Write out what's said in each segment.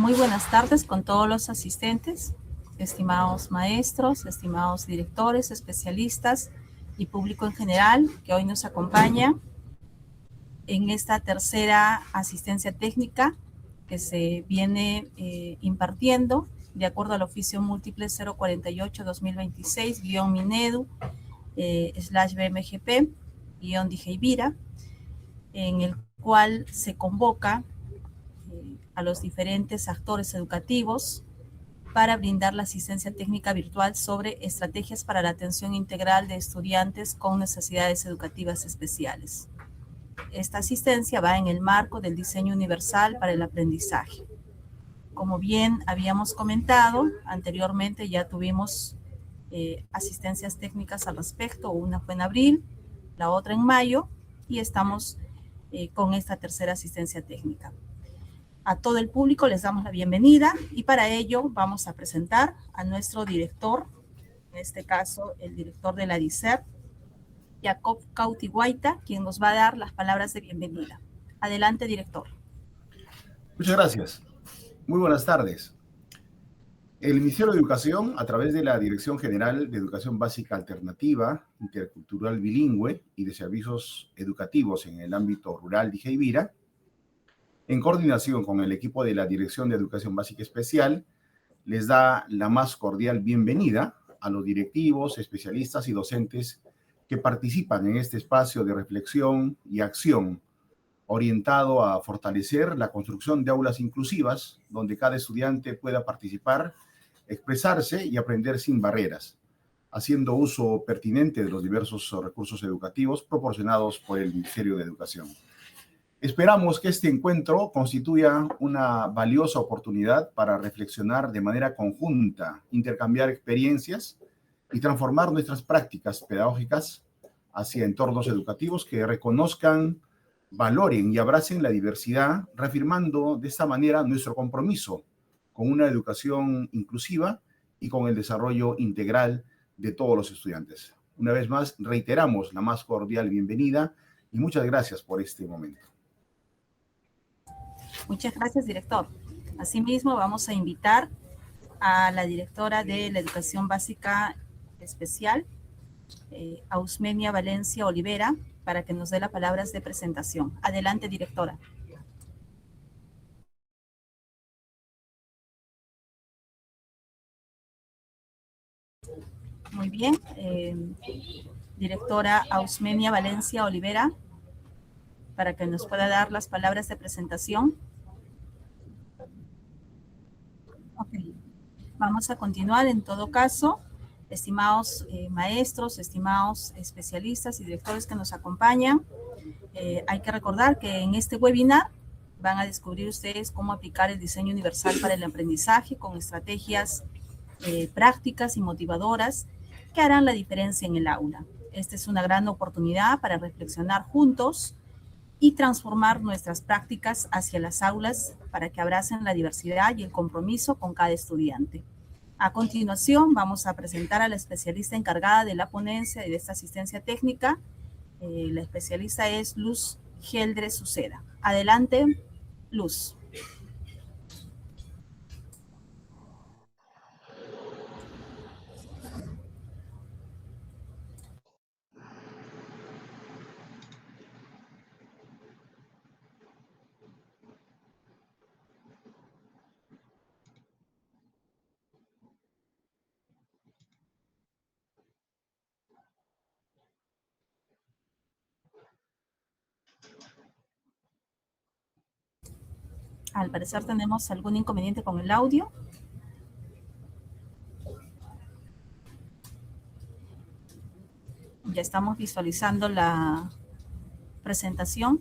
Muy buenas tardes con todos los asistentes, estimados maestros, estimados directores, especialistas y público en general que hoy nos acompaña en esta tercera asistencia técnica que se viene impartiendo de acuerdo al oficio múltiple 048-2026-Minedu/BMGP-DGIVIRA, en el cual se convoca a los diferentes actores educativos para brindar la asistencia técnica virtual sobre estrategias para la atención integral de estudiantes con necesidades educativas especiales. Esta asistencia va en el marco del diseño universal para el aprendizaje. Como bien habíamos comentado anteriormente, ya tuvimos asistencias técnicas al respecto. Una fue en abril, la otra en mayo, y estamos con esta tercera asistencia técnica. A todo el público les damos la bienvenida y para ello vamos a presentar a nuestro director, en este caso el director de la DICEP, Jacob Cauti Guaita, quien nos va a dar las palabras de bienvenida. Adelante, director. Muchas gracias. Muy buenas tardes. El Ministerio de Educación, a través de la Dirección General de Educación Básica Alternativa, Intercultural Bilingüe y de Servicios Educativos en el ámbito rural DGIVIRA, en coordinación con el equipo de la Dirección de Educación Básica Especial, les da la más cordial bienvenida a los directivos, especialistas y docentes que participan en este espacio de reflexión y acción orientado a fortalecer la construcción de aulas inclusivas donde cada estudiante pueda participar, expresarse y aprender sin barreras, haciendo uso pertinente de los diversos recursos educativos proporcionados por el Ministerio de Educación. Esperamos que este encuentro constituya una valiosa oportunidad para reflexionar de manera conjunta, intercambiar experiencias y transformar nuestras prácticas pedagógicas hacia entornos educativos que reconozcan, valoren y abracen la diversidad, reafirmando de esta manera nuestro compromiso con una educación inclusiva y con el desarrollo integral de todos los estudiantes. Una vez más, reiteramos la más cordial bienvenida y muchas gracias por este momento. Muchas gracias, director. Asimismo, vamos a invitar a la directora de la Educación Básica Especial, Ausmenia Valencia Olivera, para que nos dé las palabras de presentación. Adelante, directora. Muy bien. Directora Ausmenia Valencia Olivera, para que nos pueda dar las palabras de presentación. Ok. Vamos a continuar en todo caso. Estimados maestros, estimados especialistas y directores que nos acompañan, hay que recordar que en este webinar van a descubrir ustedes cómo aplicar el diseño universal para el aprendizaje con estrategias prácticas y motivadoras que harán la diferencia en el aula. Esta es una gran oportunidad para reflexionar juntos y transformar nuestras prácticas hacia las aulas para que abracen la diversidad y el compromiso con cada estudiante. A continuación, vamos a presentar a la especialista encargada de la ponencia y de esta asistencia técnica. La especialista es Luz Geldre Suceda. Adelante, Luz. Al parecer tenemos algún inconveniente con el audio. Ya estamos visualizando la presentación.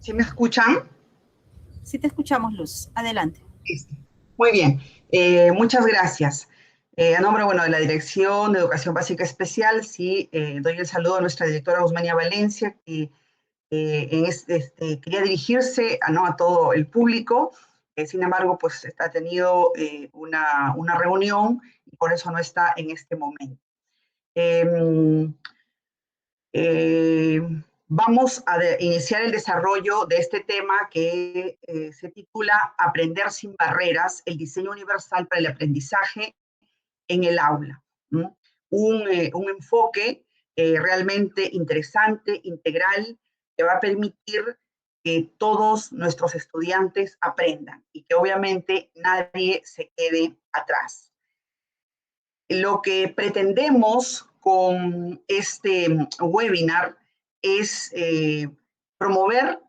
¿Sí me escuchan? Sí te escuchamos, Luz. Adelante. Muy bien. Muchas gracias. A nombre, de la Dirección de Educación Básica Especial, sí, doy el saludo a nuestra directora Ausmenia Valencia, que quería dirigirse a todo el público, sin embargo, pues ha tenido una reunión y por eso no está en este momento. Vamos a iniciar el desarrollo de este tema que se titula Aprender sin barreras, el diseño universal para el aprendizaje en el aula. Un enfoque realmente interesante, integral, que va a permitir que todos nuestros estudiantes aprendan y que obviamente nadie se quede atrás. Lo que pretendemos con este webinar es promover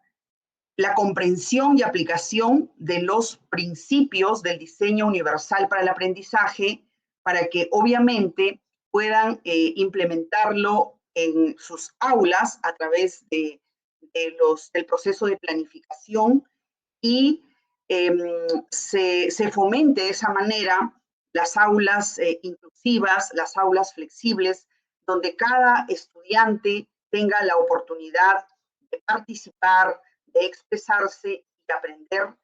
la comprensión y aplicación de los principios del diseño universal para el aprendizaje, para que obviamente puedan implementarlo en sus aulas a través del proceso de planificación y se fomente de esa manera las aulas inclusivas, las aulas flexibles, donde cada estudiante tenga la oportunidad de participar, de expresarse y de aprender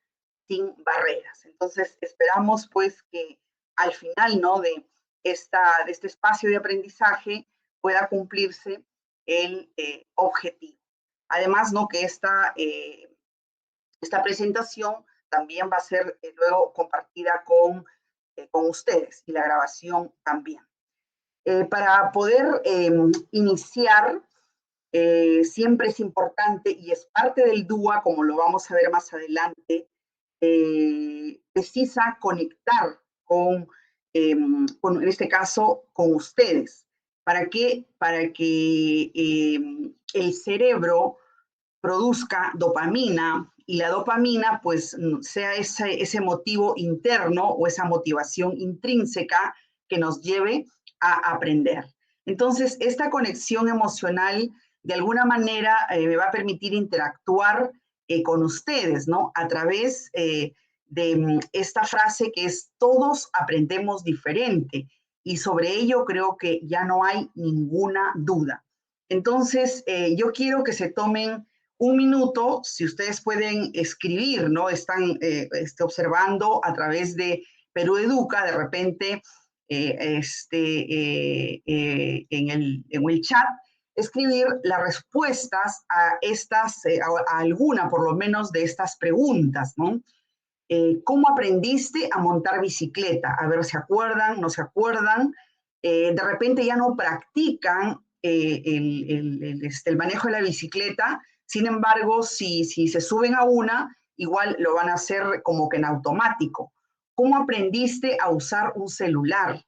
sin barreras. Entonces, esperamos pues que al final, ¿no?, de este espacio de aprendizaje pueda cumplirse el objetivo. Además, ¿no?, que esta presentación también va a ser luego compartida con ustedes y la grabación también. Para poder iniciar, siempre es importante y es parte del DUA, como lo vamos a ver más adelante, precisa conectar con, en este caso, con ustedes. ¿Para qué? Para que el cerebro produzca dopamina y la dopamina pues sea ese motivo interno o esa motivación intrínseca que nos lleve a aprender. Entonces, esta conexión emocional de alguna manera me va a permitir interactuar con ustedes, ¿no?, a través de esta frase que es todos aprendemos diferente, y sobre ello creo que ya no hay ninguna duda. Entonces, yo quiero que se tomen un minuto, si ustedes pueden escribir, ¿no? Están observando a través de Perú Educa, de repente en el chat, escribir las respuestas a a alguna por lo menos de estas preguntas, ¿no? ¿Cómo aprendiste a montar bicicleta? A ver, ¿se acuerdan? ¿No se acuerdan? De repente ya no practican el manejo de la bicicleta. Sin embargo, si se suben a una, igual lo van a hacer como que en automático. ¿Cómo aprendiste a usar un celular?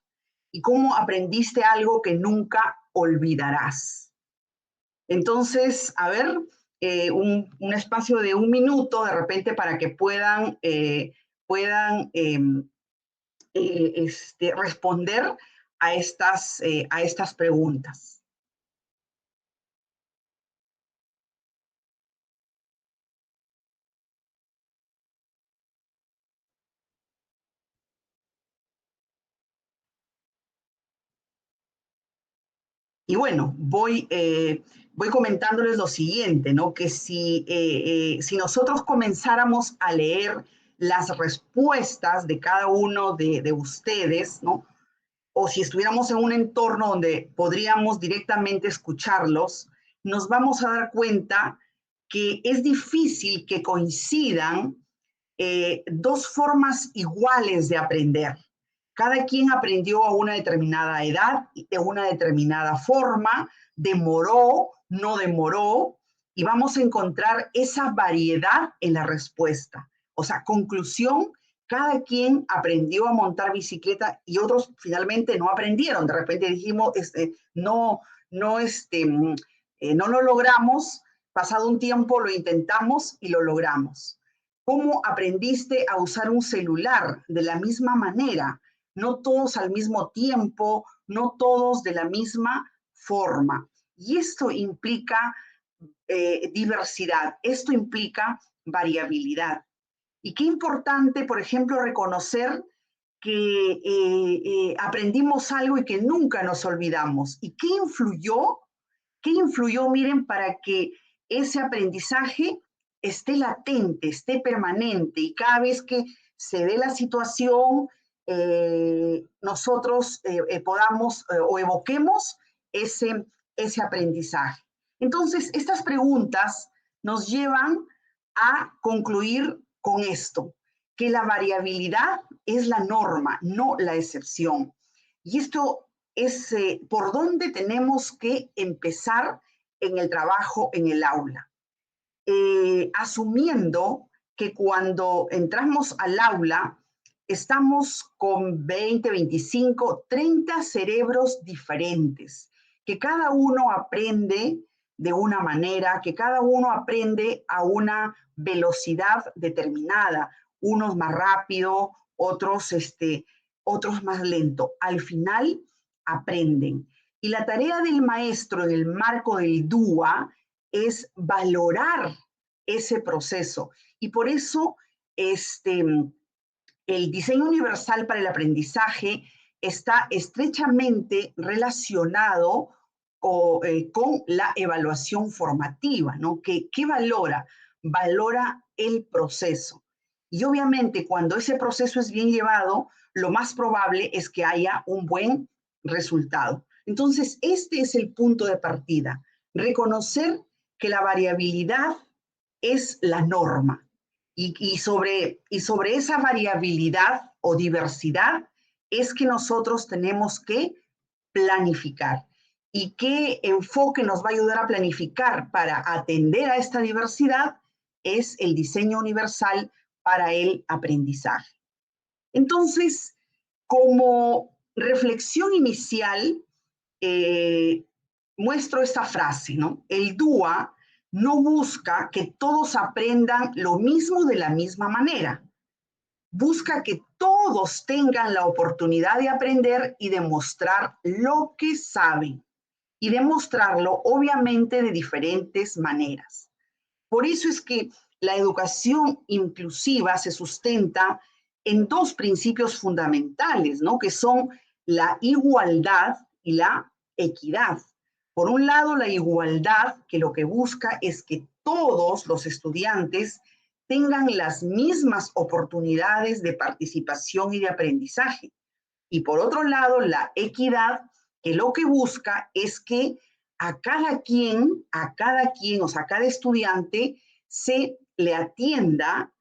¿Y cómo aprendiste algo que nunca olvidarás? Entonces, a ver, un espacio de un minuto de repente para que puedan responder a estas preguntas. Y bueno, voy comentándoles lo siguiente, ¿no? Que si nosotros comenzáramos a leer las respuestas de cada uno de ustedes, ¿no?, o si estuviéramos en un entorno donde podríamos directamente escucharlos, nos vamos a dar cuenta que es difícil que coincidan dos formas iguales de aprender. Cada quien aprendió a una determinada edad, de una determinada forma, demoró, no demoró, y vamos a encontrar esa variedad en la respuesta. O sea, conclusión, cada quien aprendió a montar bicicleta y otros finalmente no aprendieron. De repente dijimos, no lo logramos, pasado un tiempo lo intentamos y lo logramos. ¿Cómo aprendiste a usar un celular? De la misma manera, no todos al mismo tiempo, no todos de la misma forma. Y esto implica diversidad, esto implica variabilidad. Y qué importante, por ejemplo, reconocer que aprendimos algo y que nunca nos olvidamos. ¿Y qué influyó? ¿Qué influyó, miren, para que ese aprendizaje esté latente, esté permanente, y cada vez que se dé la situación, nosotros podamos o evoquemos ese aprendizaje. Entonces, estas preguntas nos llevan a concluir con esto, que la variabilidad es la norma, no la excepción. Y esto es por dónde tenemos que empezar en el trabajo en el aula. Asumiendo que cuando entramos al aula estamos con 20, 25, 30 cerebros diferentes, que cada uno aprende de una manera, que cada uno aprende a una velocidad determinada, unos más rápido, otros más lento. Al final aprenden. Y la tarea del maestro en el marco del DUA es valorar ese proceso. Y por eso el diseño universal para el aprendizaje está estrechamente relacionado con la evaluación formativa, ¿no? ¿Qué valora? Valora el proceso. Y obviamente cuando ese proceso es bien llevado, lo más probable es que haya un buen resultado. Entonces, este es el punto de partida. Reconocer que la variabilidad es la norma. Y sobre esa variabilidad o diversidad es que nosotros tenemos que planificar. ¿Y qué enfoque nos va a ayudar a planificar para atender a esta diversidad? Es el diseño universal para el aprendizaje. Entonces, como reflexión inicial, muestro esta frase, ¿no? El DUA no busca que todos aprendan lo mismo de la misma manera. Busca que todos tengan la oportunidad de aprender y demostrar lo que saben. Y demostrarlo, obviamente, de diferentes maneras. Por eso es que la educación inclusiva se sustenta en dos principios fundamentales, ¿no? Que son la igualdad y la equidad. Por un lado, la igualdad, que lo que busca es que todos los estudiantes tengan las mismas oportunidades de participación y de aprendizaje. Y por otro lado, la equidad, que lo que busca es que a cada quien, o sea, a cada estudiante se le atienda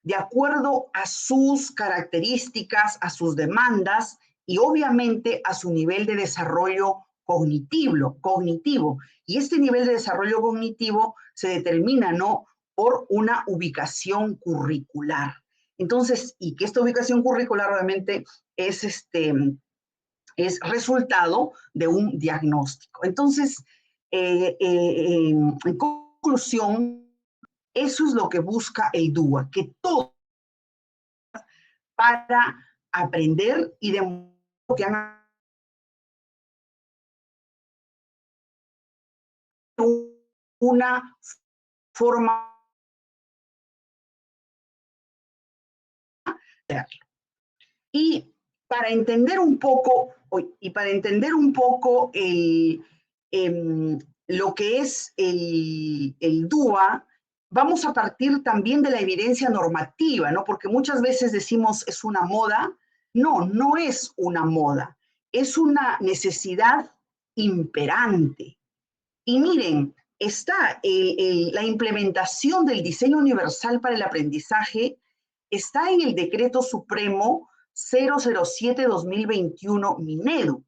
de acuerdo a sus características, a sus demandas y obviamente a su nivel de desarrollo cognitivo. Y este nivel de desarrollo cognitivo se determina, ¿no?, por una ubicación curricular. Entonces, y que esta ubicación curricular obviamente es resultado de un diagnóstico. Entonces, en conclusión, eso es lo que busca el DUA, que todo para aprender y demostrar que han una forma de hacerlo. Y para entender un poco, lo que es el DUA, vamos a partir también de la evidencia normativa, ¿no? Porque muchas veces decimos es una moda. No, no es una moda, es una necesidad imperante. Y miren, está la implementación del diseño universal para el aprendizaje, está en el Decreto Supremo 007-2021 Minedu,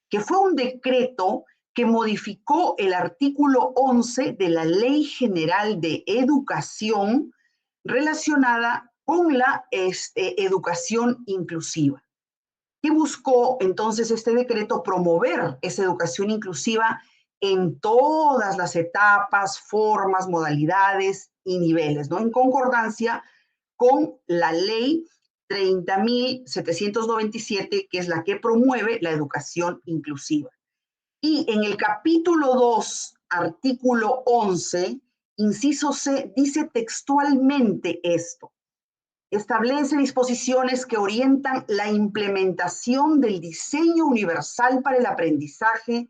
que fue un decreto que modificó el artículo 11 de la Ley General de Educación relacionada con la educación inclusiva. ¿Qué buscó entonces este decreto? Promover esa educación inclusiva en todas las etapas, formas, modalidades y niveles, ¿no? En concordancia con la ley 30.797, que es la que promueve la educación inclusiva. Y en el capítulo 2, artículo 11, inciso C, dice textualmente esto: establece disposiciones que orientan la implementación del diseño universal para el aprendizaje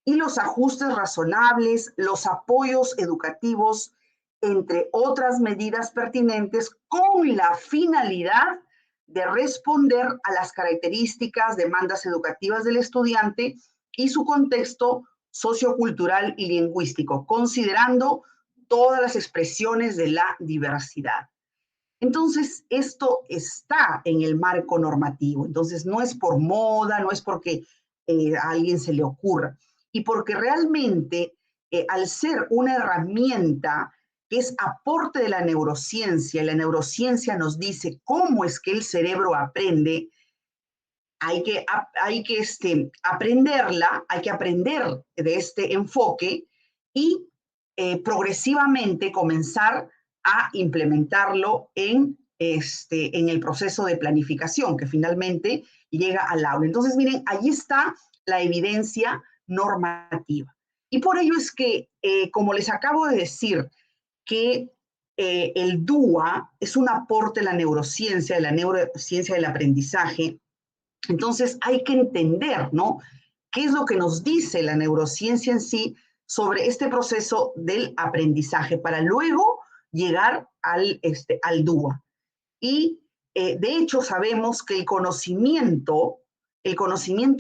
y los ajustes razonables, los apoyos educativos, entre otras medidas pertinentes, con la finalidad de responder a las características, demandas educativas del estudiante y su contexto sociocultural y lingüístico, considerando todas las expresiones de la diversidad. Entonces, esto está en el marco normativo. Entonces, no es por moda, no es porque a alguien se le ocurra, y porque realmente, al ser una herramienta que es aporte de la neurociencia, y la neurociencia nos dice cómo es que el cerebro aprende, hay que aprenderla, hay que aprender de este enfoque y progresivamente comenzar a implementarlo en el proceso de planificación que finalmente llega al aula. Entonces, miren, allí está la evidencia normativa. Y por ello es que, como les acabo de decir, que el DUA es un aporte de la neurociencia del aprendizaje. Entonces hay que entender, ¿no?, qué es lo que nos dice la neurociencia en sí sobre este proceso del aprendizaje para luego llegar al DUA. Y de hecho sabemos que el conocimiento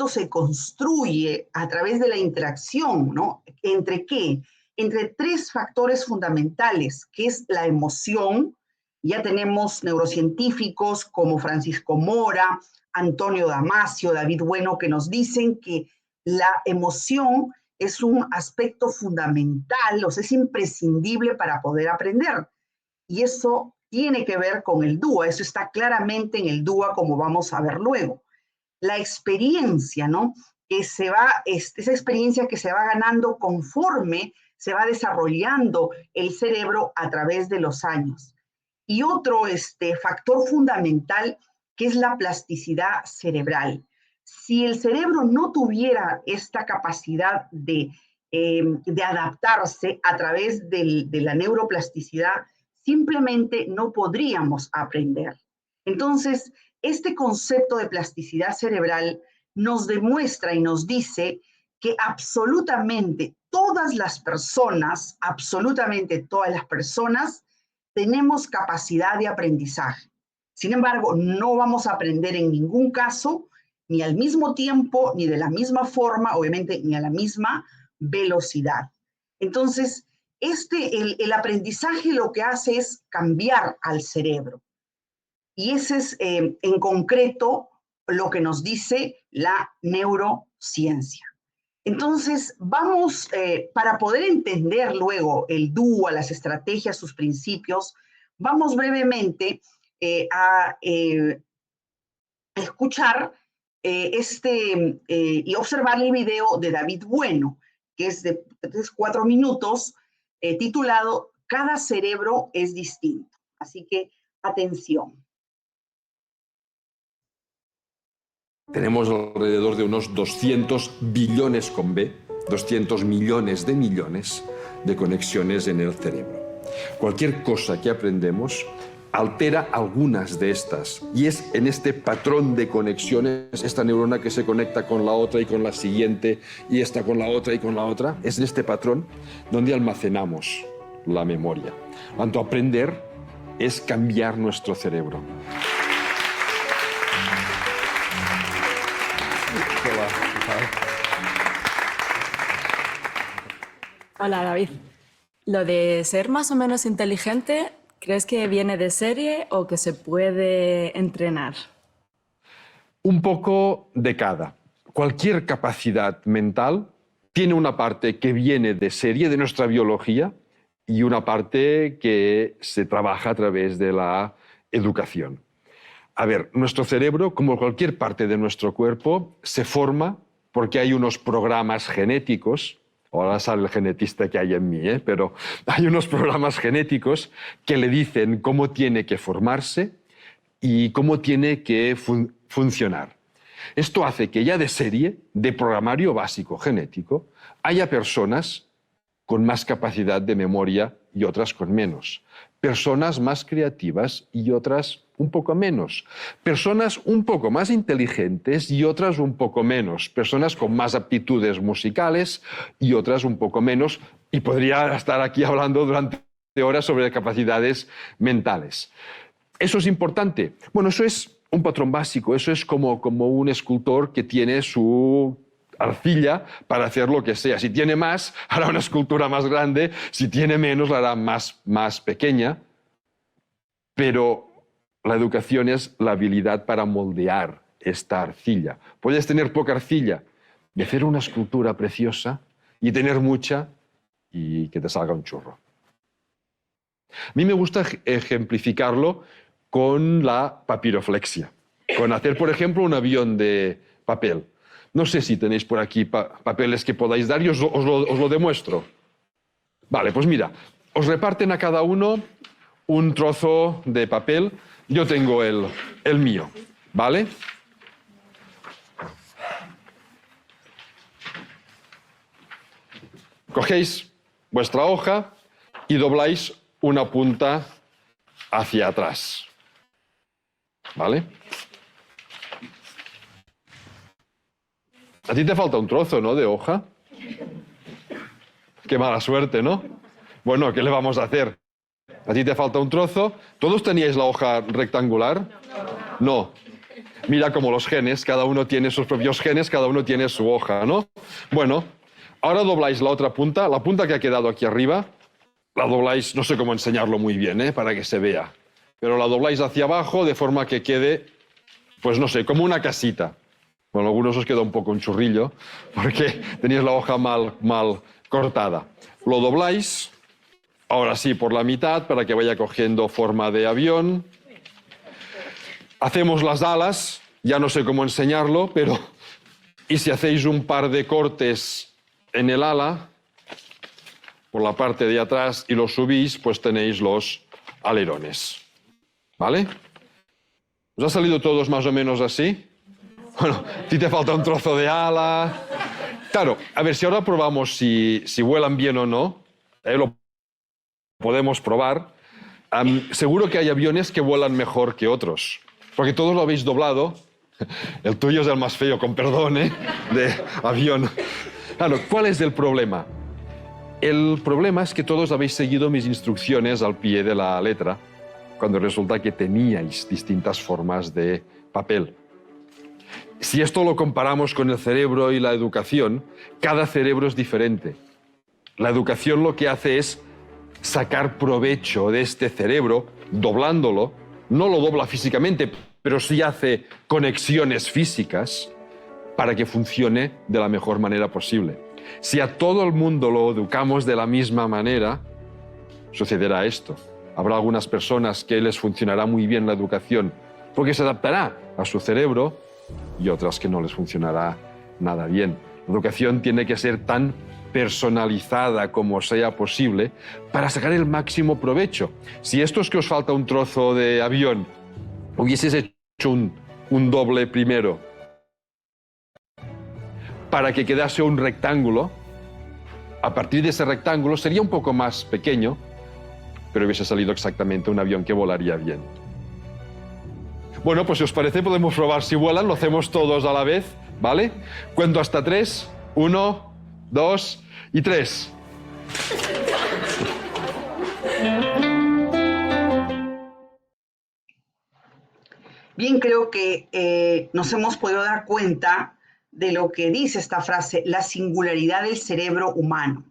se construye a través de la interacción, ¿no? ¿Entre qué? Entre tres factores fundamentales, que es la emoción. Ya tenemos neurocientíficos como Francisco Mora, Antonio Damasio, David Bueno, que nos dicen que la emoción es un aspecto fundamental, o sea, es imprescindible para poder aprender. Y eso tiene que ver con el DUA, eso está claramente en el DUA, como vamos a ver luego. La experiencia, ¿no?, que se va, esa experiencia que se va ganando conforme se va desarrollando el cerebro a través de los años. Y otro factor fundamental, que es la plasticidad cerebral. Si el cerebro no tuviera esta capacidad de adaptarse a través de la neuroplasticidad, simplemente no podríamos aprender. Entonces, este concepto de plasticidad cerebral nos demuestra y nos dice que absolutamente todas las personas, tenemos capacidad de aprendizaje. Sin embargo, no vamos a aprender en ningún caso, ni al mismo tiempo, ni de la misma forma, obviamente, ni a la misma velocidad. Entonces, el aprendizaje lo que hace es cambiar al cerebro. Y ese es, en concreto, lo que nos dice la neurociencia. Entonces, vamos, para poder entender luego el DUA, las estrategias, sus principios, vamos brevemente a escuchar y observar el video de David Bueno, que es de 4 minutos, titulado "Cada cerebro es distinto". Así que, atención. Tenemos alrededor de unos 200 billones con B, 200 millones de conexiones en el cerebro. Cualquier cosa que aprendemos altera algunas de estas, y es en este patrón de conexiones, esta neurona que se conecta con la otra y con la siguiente, y esta con la otra y con la otra, es en este patrón donde almacenamos la memoria. Tanto aprender es cambiar nuestro cerebro. Hola, David. Lo de ser más o menos inteligente, ¿crees que viene de serie o que se puede entrenar? Un poco de cada. Cualquier capacidad mental tiene una parte que viene de serie, de nuestra biología, y una parte que se trabaja a través de la educación. A ver, nuestro cerebro, como cualquier parte de nuestro cuerpo, se forma porque hay unos programas genéticos. Ahora sale el genetista que hay en mí, pero hay unos programas genéticos que le dicen cómo tiene que formarse y cómo tiene que funcionar. Esto hace que ya de serie, de programario básico genético, haya personas con más capacidad de memoria y otras con menos. Personas más creativas y otras un poco menos. Personas un poco más inteligentes y otras un poco menos. Personas con más aptitudes musicales y otras un poco menos. Y podría estar aquí hablando durante horas sobre capacidades mentales. ¿Eso es importante? Bueno, eso es un patrón básico. Eso es como un escultor que tiene su arcilla para hacer lo que sea. Si tiene más, hará una escultura más grande. Si tiene menos, la hará más pequeña. Pero la educación es la habilidad para moldear esta arcilla. Puedes tener poca arcilla y hacer una escultura preciosa, y tener mucha y que te salga un churro. A mí me gusta ejemplificarlo con la papiroflexia, con hacer, por ejemplo, un avión de papel. No sé si tenéis por aquí papeles que podáis dar y os lo demuestro. Vale, pues mira, os reparten a cada uno un trozo de papel. Yo tengo el mío, ¿vale? Cogéis vuestra hoja y dobláis una punta hacia atrás, ¿vale? A ti te falta un trozo, ¿no?, de hoja. Qué mala suerte, ¿no? Bueno, ¿qué le vamos a hacer? A ti te falta un trozo. ¿Todos teníais la hoja rectangular? No. Mira como los genes, cada uno tiene sus propios genes, cada uno tiene su hoja, ¿no? Bueno, ahora dobláis la otra punta, la punta que ha quedado aquí arriba, la dobláis, no sé cómo enseñarlo muy bien, para que se vea, pero la dobláis hacia abajo de forma que quede, pues no sé, como una casita. Bueno, a algunos os queda un poco un churrillo, porque tenéis la hoja mal cortada. Lo dobláis, ahora sí, por la mitad, para que vaya cogiendo forma de avión. Hacemos las alas, ya no sé cómo enseñarlo, pero... Y si hacéis un par de cortes en el ala, por la parte de atrás, y los subís, pues tenéis los alerones. ¿Vale? ¿Os ha salido todos más o menos así? Bueno, a ti te falta un trozo de ala. Claro, a ver, si ahora probamos si vuelan bien o no, lo podemos probar. Seguro que hay aviones que vuelan mejor que otros, porque todos lo habéis doblado. El tuyo es el más feo, con perdón, de avión. Claro, ¿cuál es el problema? El problema es que todos habéis seguido mis instrucciones al pie de la letra, cuando resulta que teníais distintas formas de papel. Si esto lo comparamos con el cerebro y la educación, cada cerebro es diferente. La educación lo que hace es sacar provecho de este cerebro, doblándolo. No lo dobla físicamente, pero sí hace conexiones físicas para que funcione de la mejor manera posible. Si a todo el mundo lo educamos de la misma manera, sucederá esto. Habrá algunas personas que les funcionará muy bien la educación porque se adaptará a su cerebro, y otras que no les funcionará nada bien. La educación tiene que ser tan personalizada como sea posible para sacar el máximo provecho. Si esto es que os falta un trozo de avión, hubieses hecho un doble primero para que quedase un rectángulo, a partir de ese rectángulo sería un poco más pequeño, pero hubiese salido exactamente un avión que volaría bien. Bueno, pues si os parece podemos probar si vuelan, lo hacemos todos a la vez, ¿vale? Cuento hasta 3, 1, 2 y 3. Bien, creo que nos hemos podido dar cuenta de lo que dice esta frase, la singularidad del cerebro humano.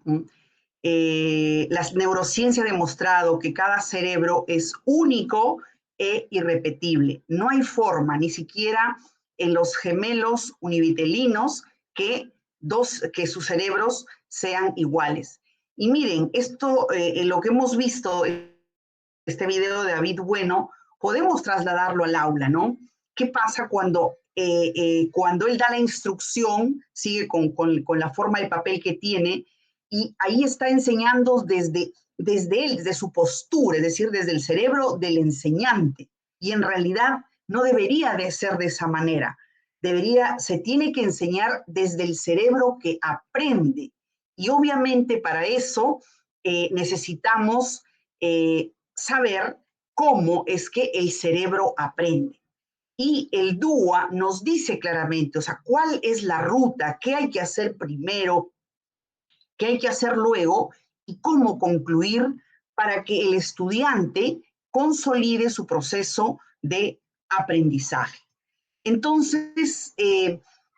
La neurociencia ha demostrado que cada cerebro es único e irrepetible. No hay forma, ni siquiera en los gemelos univitelinos, que sus cerebros sean iguales. Y miren, esto, lo que hemos visto, este video de David Bueno, podemos trasladarlo al aula, ¿no? ¿Qué pasa cuando él da la instrucción, sigue con la forma del papel que tiene, y ahí está enseñando desde él, desde su postura, es decir, desde el cerebro del enseñante? Y en realidad no debería de ser de esa manera. Se tiene que enseñar desde el cerebro que aprende. Y obviamente para eso necesitamos saber cómo es que el cerebro aprende. Y el DUA nos dice claramente, o sea, cuál es la ruta, qué hay que hacer primero, qué hay que hacer luego y cómo concluir para que el estudiante consolide su proceso de aprendizaje. Entonces,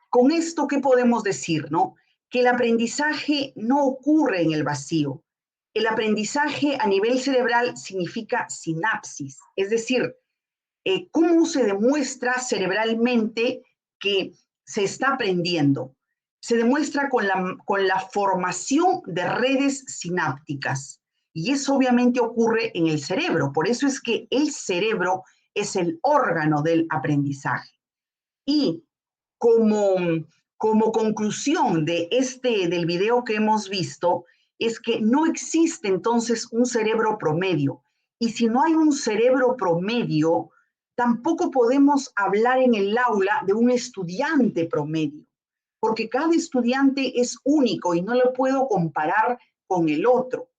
con esto, ¿qué podemos decir, no? Que el aprendizaje no ocurre en el vacío. El aprendizaje a nivel cerebral significa sinapsis, es decir, cómo se demuestra cerebralmente que se está aprendiendo. Se demuestra con la formación de redes sinápticas. Y eso obviamente ocurre en el cerebro. Por eso es que el cerebro es el órgano del aprendizaje. Y como conclusión del video que hemos visto, es que no existe entonces un cerebro promedio. Y si no hay un cerebro promedio, tampoco podemos hablar en el aula de un estudiante promedio, porque cada estudiante es único y no lo puedo comparar con el otro.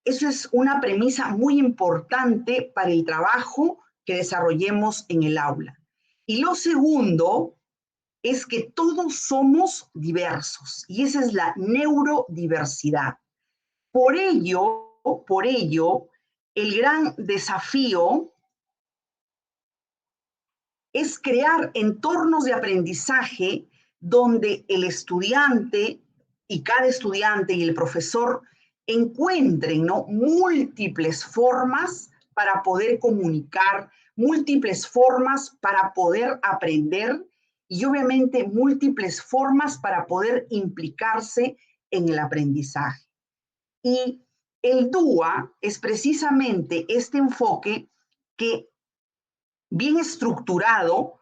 Eso es una premisa muy importante para el trabajo que desarrollemos en el aula. Y lo segundo es que todos somos diversos y esa es la neurodiversidad. Por ello, el gran desafío es crear entornos de aprendizaje donde el estudiante y cada estudiante y el profesor encuentren, ¿no?, múltiples formas para poder comunicar, múltiples formas para poder aprender y obviamente múltiples formas para poder implicarse en el aprendizaje. Y el DUA es precisamente este enfoque que bien estructurado,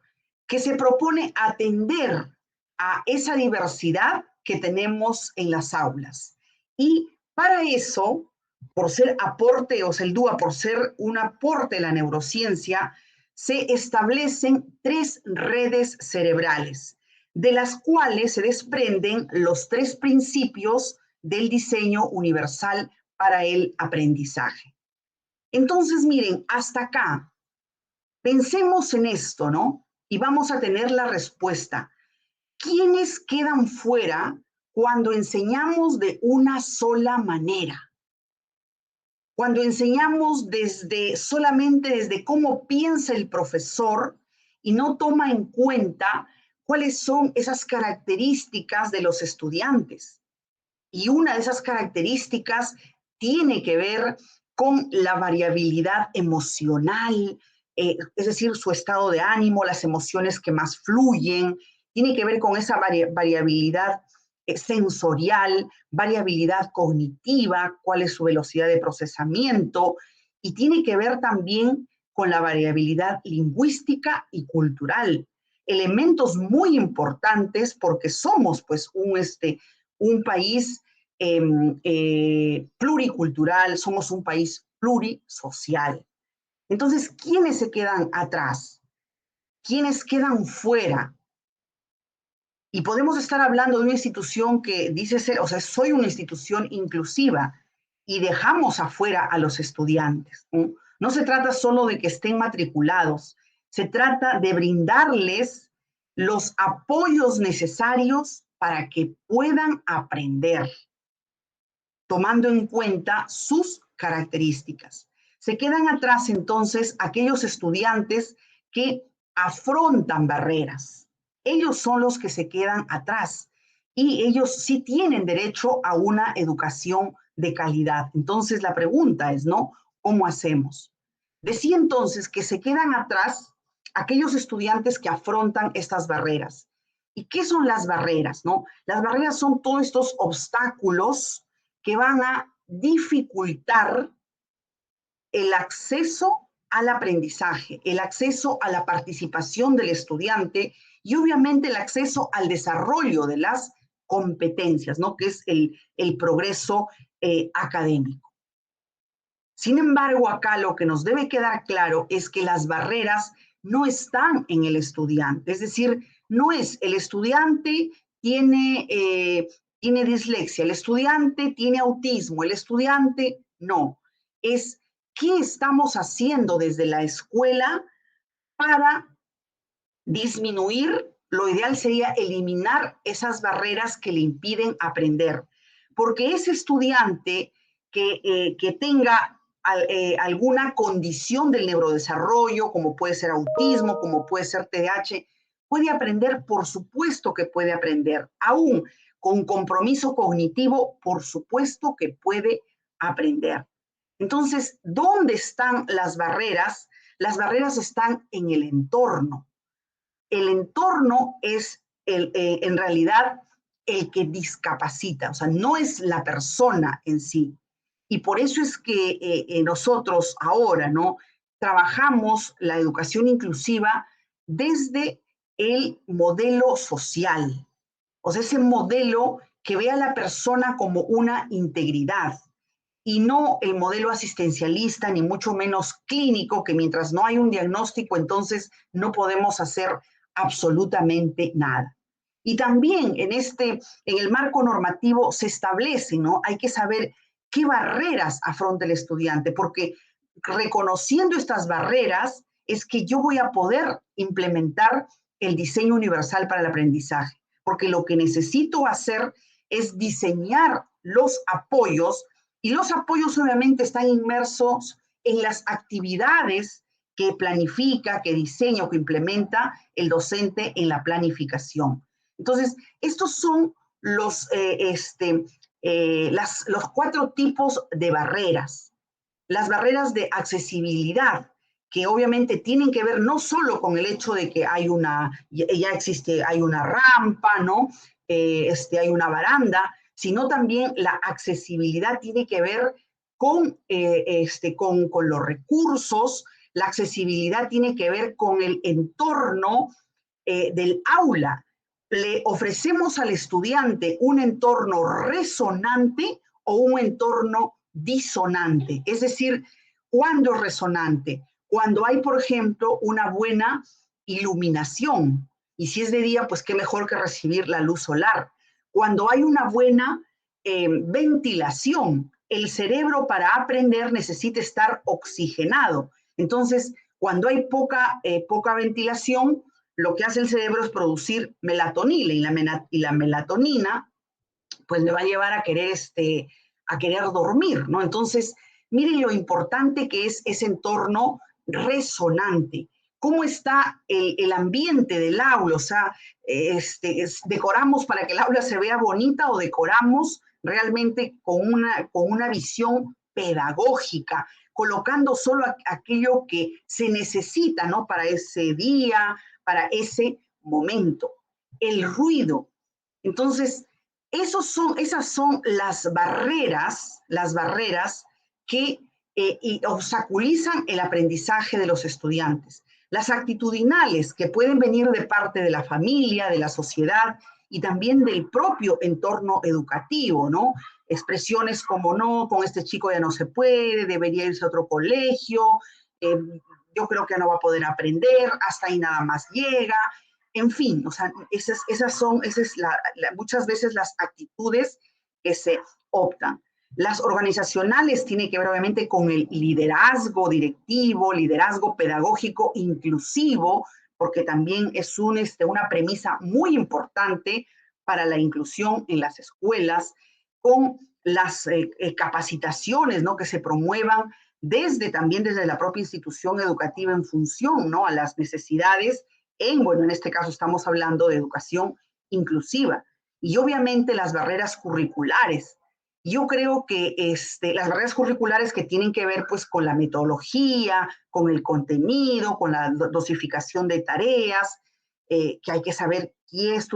que se propone atender a esa diversidad que tenemos en las aulas. Y para eso, por ser aporte, o sea, el DUA, por ser un aporte de la neurociencia, se establecen 3 redes cerebrales, de las cuales se desprenden los 3 principios del diseño universal para el aprendizaje. Entonces, miren, hasta acá, pensemos en esto, ¿no? Y vamos a tener la respuesta. ¿Quiénes quedan fuera cuando enseñamos de una sola manera? Cuando enseñamos solamente desde cómo piensa el profesor y no toma en cuenta cuáles son esas características de los estudiantes. Y una de esas características tiene que ver con la variabilidad emocional, es decir, su estado de ánimo, las emociones que más fluyen, tiene que ver con esa variabilidad sensorial, variabilidad cognitiva, cuál es su velocidad de procesamiento, y tiene que ver también con la variabilidad lingüística y cultural. Elementos muy importantes porque somos pues un país pluricultural, somos un país plurisocial. Entonces, ¿quiénes se quedan atrás? ¿Quiénes quedan fuera? Y podemos estar hablando de una institución que dice ser, o sea, soy una institución inclusiva y dejamos afuera a los estudiantes, ¿no? No se trata solo de que estén matriculados, se trata de brindarles los apoyos necesarios para que puedan aprender, tomando en cuenta sus características. Se quedan atrás entonces aquellos estudiantes que afrontan barreras. Ellos son los que se quedan atrás y ellos sí tienen derecho a una educación de calidad. Entonces la pregunta es, ¿no? ¿Cómo hacemos? Decía entonces que se quedan atrás aquellos estudiantes que afrontan estas barreras. ¿Y qué son las barreras, no? Las barreras son todos estos obstáculos que van a dificultar el acceso al aprendizaje, el acceso a la participación del estudiante y obviamente el acceso al desarrollo de las competencias, ¿no? Que es el progreso académico. Sin embargo, acá lo que nos debe quedar claro es que las barreras no están en el estudiante, es decir, no es el estudiante tiene dislexia, el estudiante tiene autismo, el estudiante no, es ¿qué estamos haciendo desde la escuela para disminuir? Lo ideal sería eliminar esas barreras que le impiden aprender, porque ese estudiante que tenga alguna condición del neurodesarrollo, como puede ser autismo, como puede ser TDAH, puede aprender, por supuesto que puede aprender, aún con compromiso cognitivo, por supuesto que puede aprender. Entonces, ¿dónde están las barreras? Las barreras están en el entorno. El entorno es en realidad el que discapacita, o sea, no es la persona en sí. Y por eso es que nosotros ahora, ¿no?, trabajamos la educación inclusiva desde el modelo social, o sea, ese modelo que ve a la persona como una integridad, y no el modelo asistencialista, ni mucho menos clínico, que mientras no hay un diagnóstico, entonces no podemos hacer absolutamente nada. Y también en el marco normativo se establece, ¿no? Hay que saber qué barreras afronta el estudiante, porque reconociendo estas barreras es que yo voy a poder implementar el diseño universal para el aprendizaje, porque lo que necesito hacer es diseñar los apoyos, y los apoyos obviamente están inmersos en las actividades que planifica, que diseña o que implementa el docente en la planificación. Entonces, estos son los 4 tipos de barreras. Las barreras de accesibilidad, que obviamente tienen que ver no solo con el hecho de que hay una rampa, ¿no? Hay una baranda, sino también la accesibilidad tiene que ver con los recursos. La accesibilidad tiene que ver con el entorno del aula. Le ofrecemos al estudiante un entorno resonante o un entorno disonante. Es decir, ¿cuándo es resonante? Cuando hay, por ejemplo, una buena iluminación. Y si es de día, pues qué mejor que recibir la luz solar. Cuando hay una buena ventilación. El cerebro para aprender necesita estar oxigenado. Entonces, cuando hay poca ventilación, lo que hace el cerebro es producir melatonina, y la melatonina pues me va a llevar a querer dormir, ¿no? Entonces, miren lo importante que es ese entorno resonante. ¿Cómo está el ambiente del aula? O sea, ¿decoramos para que el aula se vea bonita o decoramos realmente con una visión pedagógica, colocando solo aquello que se necesita, ¿no?, para ese día, para ese momento? El ruido. Entonces, esas son las barreras que obstaculizan el aprendizaje de los estudiantes. Las actitudinales, que pueden venir de parte de la familia, de la sociedad y también del propio entorno educativo, ¿no? Expresiones como: no, con este chico ya no se puede, debería irse a otro colegio, yo creo que no va a poder aprender, hasta ahí nada más llega. En fin, o sea, esas son muchas veces las actitudes que se optan. Las organizacionales tienen que ver obviamente con el liderazgo directivo, liderazgo pedagógico inclusivo, porque también es una premisa muy importante para la inclusión en las escuelas, con las capacitaciones, ¿no?, que se promuevan también desde la propia institución educativa en función, ¿no?, a las necesidades en este caso estamos hablando de educación inclusiva. Y obviamente las barreras curriculares. Yo creo que las barreras curriculares que tienen que ver pues con la metodología, con el contenido, con la dosificación de tareas, que hay que saber qué es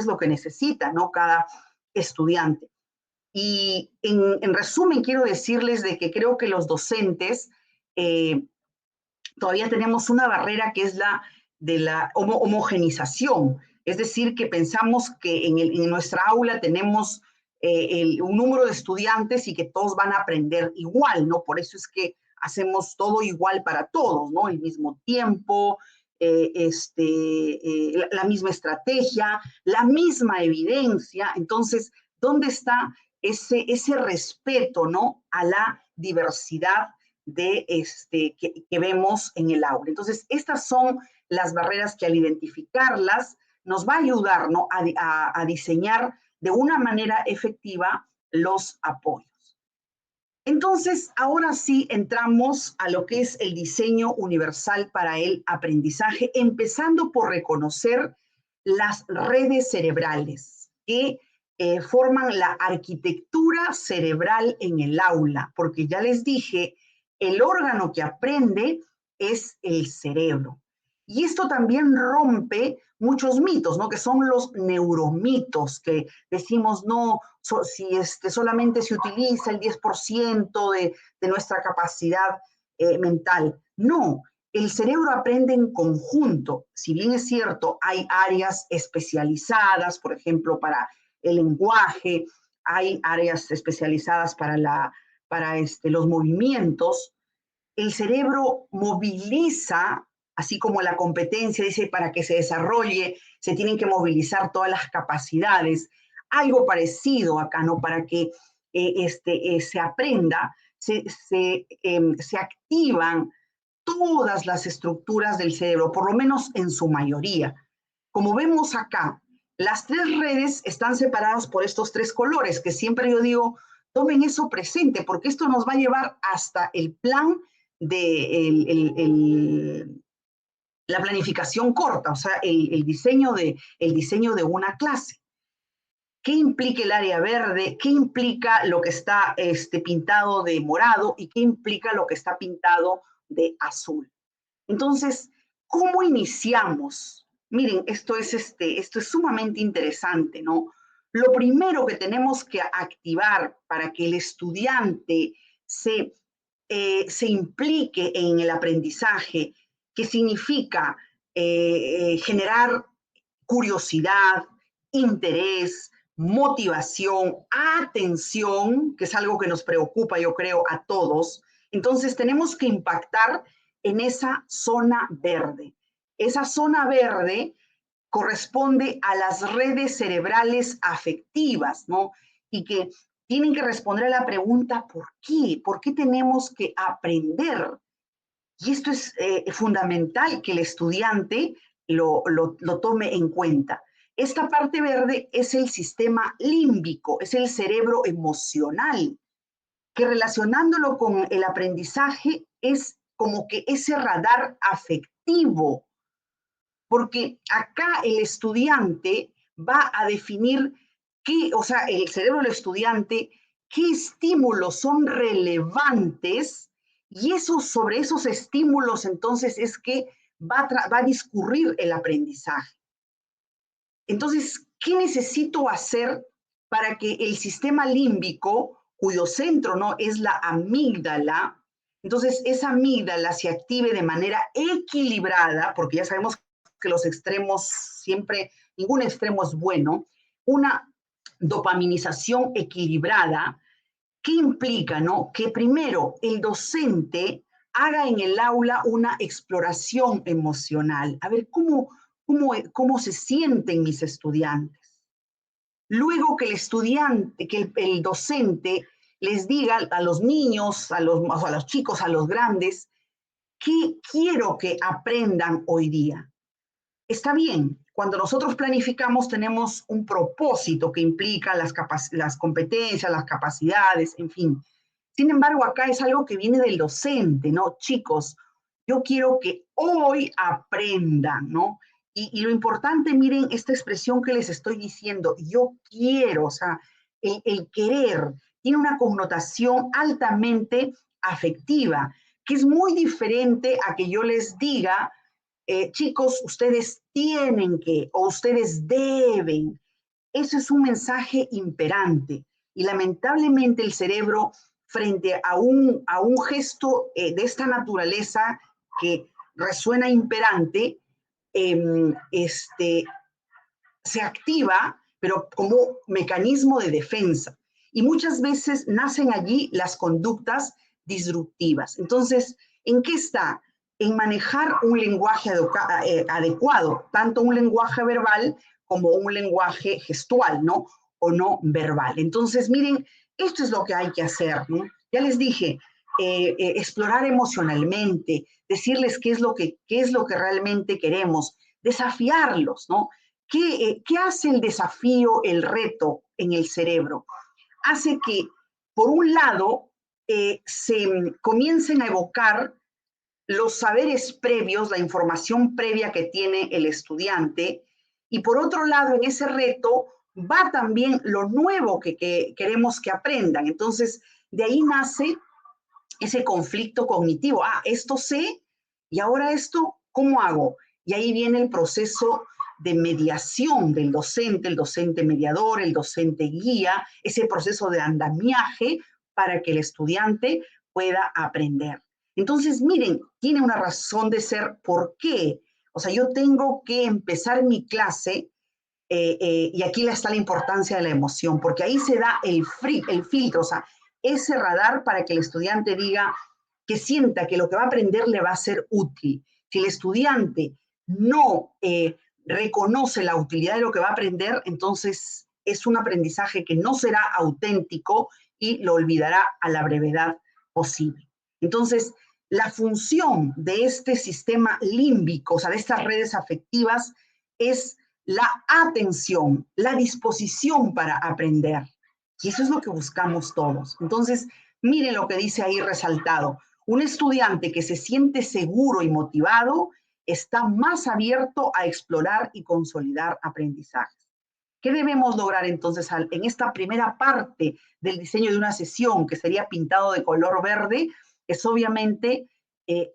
lo que necesita, ¿no?, cada estudiante. Y en resumen quiero decirles de que creo que los docentes todavía tenemos una barrera que es la de la homogenización, es decir, que pensamos que en nuestra aula tenemos un número de estudiantes y que todos van a aprender igual, ¿no? Por eso es que hacemos todo igual para todos, ¿no? El mismo tiempo, la misma estrategia, la misma evidencia. Entonces, ¿dónde está ese respeto, ¿no?, a la diversidad que vemos en el aula. Entonces, estas son las barreras que al identificarlas nos va a ayudar, ¿no?, a diseñar de una manera efectiva los apoyos. Entonces, ahora sí entramos a lo que es el diseño universal para el aprendizaje, empezando por reconocer las redes cerebrales que forman la arquitectura cerebral en el aula, porque ya les dije, el órgano que aprende es el cerebro. Y esto también rompe muchos mitos, ¿no?, que son los neuromitos, que decimos, no, si solamente se utiliza el 10% de nuestra capacidad mental. No, el cerebro aprende en conjunto. Si bien es cierto, hay áreas especializadas, por ejemplo, para el lenguaje, hay áreas especializadas para los movimientos. El cerebro moviliza, así como la competencia dice, para que se desarrolle, se tienen que movilizar todas las capacidades. Algo parecido acá, ¿no? Para que se aprenda, se activan todas las estructuras del cerebro, por lo menos en su mayoría. Como vemos acá, las tres redes están separadas por estos tres colores, que siempre yo digo, tomen eso presente, porque esto nos va a llevar hasta el plan de la planificación corta, o sea, el diseño de una clase. ¿Qué implica el área verde? ¿Qué implica lo que está pintado de morado? ¿Y qué implica lo que está pintado de azul? Entonces, ¿cómo iniciamos? Miren, esto es sumamente interesante, ¿no? Lo primero que tenemos que activar para que el estudiante se implique en el aprendizaje, que significa generar curiosidad, interés, motivación, atención, que es algo que nos preocupa, yo creo, a todos. Entonces, tenemos que impactar en esa zona verde. Esa zona verde corresponde a las redes cerebrales afectivas, ¿no? Y que tienen que responder a la pregunta, ¿por qué? ¿Por qué tenemos que aprender? Y esto es fundamental que el estudiante lo tome en cuenta. Esta parte verde es el sistema límbico, es el cerebro emocional, que relacionándolo con el aprendizaje es como que ese radar afectivo, porque acá el estudiante va a definir el cerebro del estudiante, qué estímulos son relevantes, y sobre esos estímulos entonces es que va a discurrir el aprendizaje. Entonces, ¿qué necesito hacer para que el sistema límbico, cuyo centro, ¿no?, es la amígdala, entonces esa amígdala se active de manera equilibrada, porque ya sabemos que los extremos siempre, ningún extremo es bueno, una dopaminización equilibrada, ¿qué implica, no? Que primero el docente haga en el aula una exploración emocional, a ver cómo se sienten mis estudiantes. Luego que el docente les diga a los niños, a los chicos, a los grandes, ¿qué quiero que aprendan hoy día? Está bien, cuando nosotros planificamos tenemos un propósito que implica las competencias, las capacidades, en fin. Sin embargo, acá es algo que viene del docente, ¿no? Chicos, yo quiero que hoy aprendan, ¿no? Y lo importante, miren esta expresión que les estoy diciendo, yo quiero, o sea, el querer tiene una connotación altamente afectiva, que es muy diferente a que yo les diga, chicos, ustedes tienen que, o ustedes deben. Eso es un mensaje imperante. Y lamentablemente el cerebro, frente a un gesto de esta naturaleza que resuena imperante, se activa, pero como mecanismo de defensa. Y muchas veces nacen allí las conductas disruptivas. Entonces, ¿en qué está? En manejar un lenguaje adecuado, tanto un lenguaje verbal como un lenguaje gestual, ¿no? O no verbal. Entonces, miren, esto es lo que hay que hacer, ¿no? Ya les dije, explorar emocionalmente, decirles qué es lo que realmente queremos, desafiarlos, ¿no? ¿Qué hace el desafío, el reto en el cerebro? Hace que, por un lado, se comiencen a evocar los saberes previos, la información previa que tiene el estudiante, y por otro lado, en ese reto va también lo nuevo que queremos que aprendan. Entonces, de ahí nace ese conflicto cognitivo. Ah, esto sé, y ahora esto, ¿cómo hago? Y ahí viene el proceso de mediación del docente, el docente mediador, el docente guía, ese proceso de andamiaje para que el estudiante pueda aprender. Entonces, miren, tiene una razón de ser. ¿Por qué? O sea, yo tengo que empezar mi clase, y aquí está la importancia de la emoción, porque ahí se da el filtro, o sea, ese radar para que el estudiante diga, que sienta que lo que va a aprender le va a ser útil. Si el estudiante no reconoce la utilidad de lo que va a aprender, entonces es un aprendizaje que no será auténtico y lo olvidará a la brevedad posible. Entonces, la función de este sistema límbico, o sea, de estas redes afectivas, es la atención, la disposición para aprender. Y eso es lo que buscamos todos. Entonces, miren lo que dice ahí resaltado. Un estudiante que se siente seguro y motivado está más abierto a explorar y consolidar aprendizajes. ¿Qué debemos lograr entonces en esta primera parte del diseño de una sesión que sería pintado de color verde? Es obviamente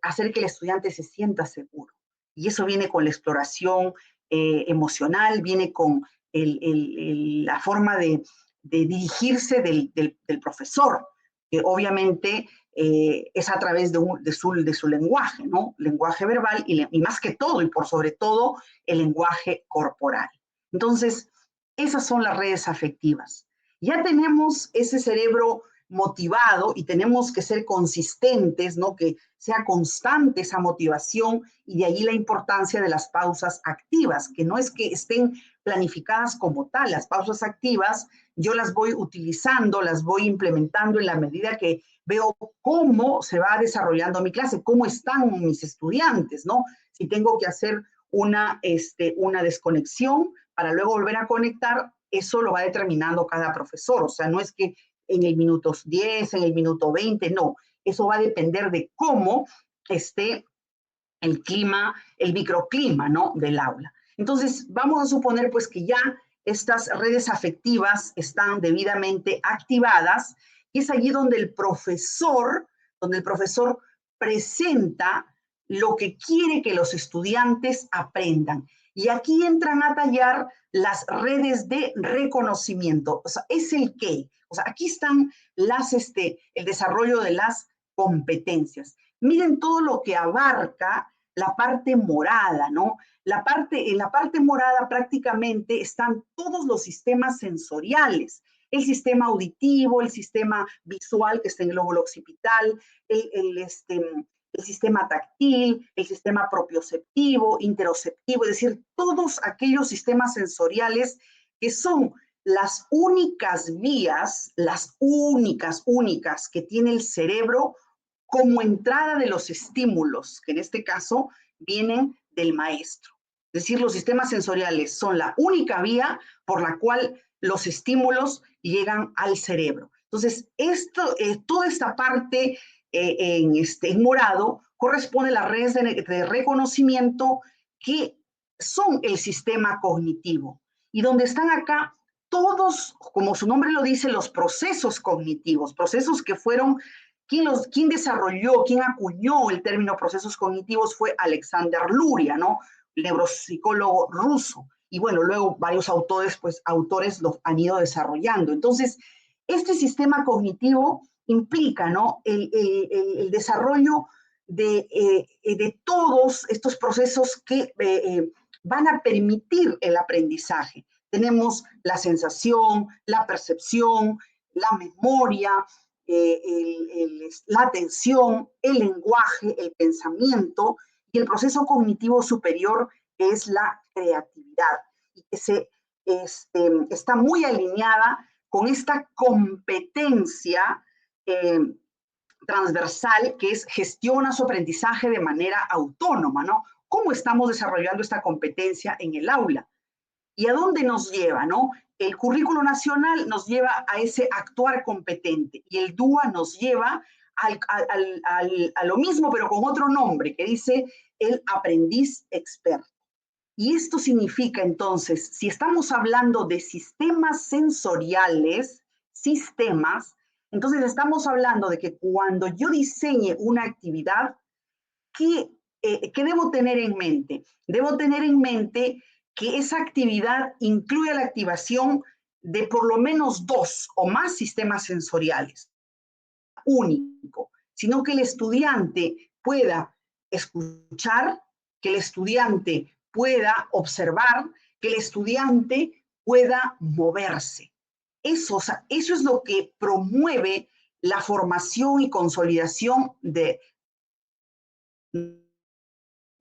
hacer que el estudiante se sienta seguro. Y eso viene con la exploración emocional, viene con la forma de dirigirse del profesor, que obviamente es a través de su lenguaje, ¿no? Lenguaje verbal y más que todo, y por sobre todo, el lenguaje corporal. Entonces, esas son las redes afectivas. Ya tenemos ese cerebro motivado y tenemos que ser consistentes, ¿no? Que sea constante esa motivación, y de ahí la importancia de las pausas activas, que no es que estén planificadas como tal. Las pausas activas yo las voy utilizando, las voy implementando en la medida que veo cómo se va desarrollando mi clase, cómo están mis estudiantes, ¿no? Si tengo que hacer una desconexión para luego volver a conectar, eso lo va determinando cada profesor. O sea, no es que en el minuto 10, en el minuto 20, no. Eso va a depender de cómo esté el clima, el microclima, ¿no? Del aula. Entonces, vamos a suponer pues que ya estas redes afectivas están debidamente activadas, y es allí donde el profesor presenta lo que quiere que los estudiantes aprendan. Y aquí entran a tallar las redes de reconocimiento. O sea, es el qué. O sea, aquí están el desarrollo de las competencias. Miren todo lo que abarca la parte morada, ¿no? En la parte morada prácticamente están todos los sistemas sensoriales. El sistema auditivo, el sistema visual que está en el lóbulo occipital, el sistema táctil, el sistema propioceptivo, interoceptivo, es decir, todos aquellos sistemas sensoriales que son las únicas vías, las únicas que tiene el cerebro como entrada de los estímulos, que en este caso vienen del maestro. Es decir, los sistemas sensoriales son la única vía por la cual los estímulos llegan al cerebro. Entonces, toda esta parte en morado corresponde a las redes de reconocimiento, que son el sistema cognitivo, y donde están acá todos, como su nombre lo dice, los procesos cognitivos, procesos que fueron, quien desarrolló, quien acuñó el término procesos cognitivos fue Alexander Luria, ¿no? El neuropsicólogo ruso. Y bueno, luego varios autores los han ido desarrollando. Entonces, este sistema cognitivo implica, ¿no? el desarrollo de todos estos procesos que van a permitir el aprendizaje. Tenemos la sensación, la percepción, la memoria, la atención, el lenguaje, el pensamiento, y el proceso cognitivo superior es la creatividad, y que está muy alineada con esta competencia transversal, que es gestiona su aprendizaje de manera autónoma, ¿no? ¿Cómo estamos desarrollando esta competencia en el aula? ¿Y a dónde nos lleva, no? El currículo nacional nos lleva a ese actuar competente y el DUA nos lleva a lo mismo, pero con otro nombre, que dice el aprendiz experto. Y esto significa entonces, si estamos hablando de sistemas sensoriales, entonces estamos hablando de que cuando yo diseñe una actividad, ¿qué debo tener en mente? Debo tener en mente que esa actividad incluye la activación de por lo menos 2 o más sistemas sensoriales. Único, sino que el estudiante pueda escuchar, que el estudiante pueda observar, que el estudiante pueda moverse. Eso es lo que promueve la formación y consolidación de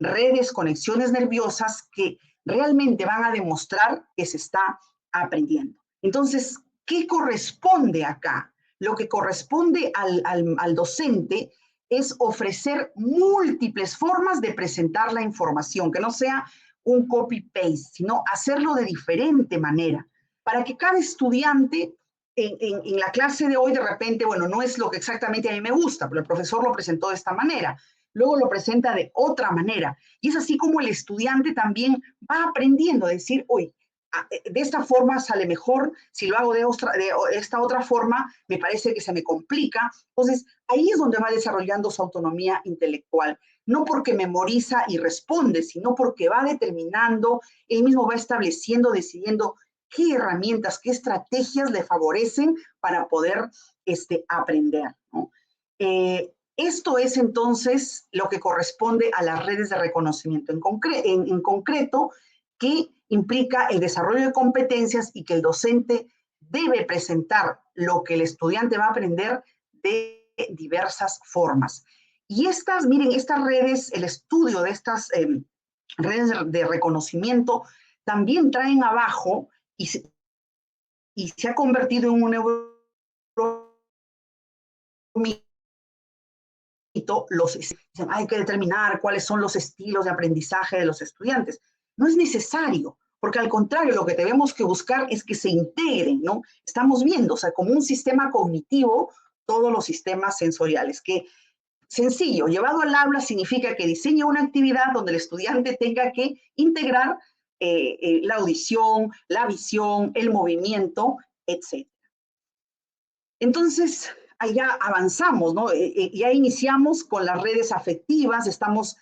redes, conexiones nerviosas que realmente van a demostrar que se está aprendiendo. Entonces, ¿qué corresponde acá? Lo que corresponde al docente es ofrecer múltiples formas de presentar la información, que no sea un copy-paste, sino hacerlo de diferente manera, para que cada estudiante en la clase de hoy de repente, bueno, no es lo que exactamente a mí me gusta, pero el profesor lo presentó de esta manera, luego lo presenta de otra manera, y es así como el estudiante también va aprendiendo a decir, oye, de esta forma sale mejor, si lo hago de esta otra forma, me parece que se me complica. Entonces, ahí es donde va desarrollando su autonomía intelectual, no porque memoriza y responde, sino porque va determinando, él mismo va estableciendo, decidiendo qué herramientas, qué estrategias le favorecen para poder aprender, ¿no? Esto es entonces lo que corresponde a las redes de reconocimiento en concreto, que implica el desarrollo de competencias y que el docente debe presentar lo que el estudiante va a aprender de diversas formas. Y miren, estas redes, el estudio de estas redes de reconocimiento también traen abajo y se ha convertido en un hay que determinar cuáles son los estilos de aprendizaje de los estudiantes. No es necesario, porque al contrario, lo que tenemos que buscar es que se integren, ¿no? Estamos viendo, o sea, como un sistema cognitivo, todos los sistemas sensoriales, que sencillo, llevado al aula significa que diseña una actividad donde el estudiante tenga que integrar la audición, la visión, el movimiento, etc. Entonces, allá avanzamos, ¿no? Ya iniciamos con las redes afectivas, estamos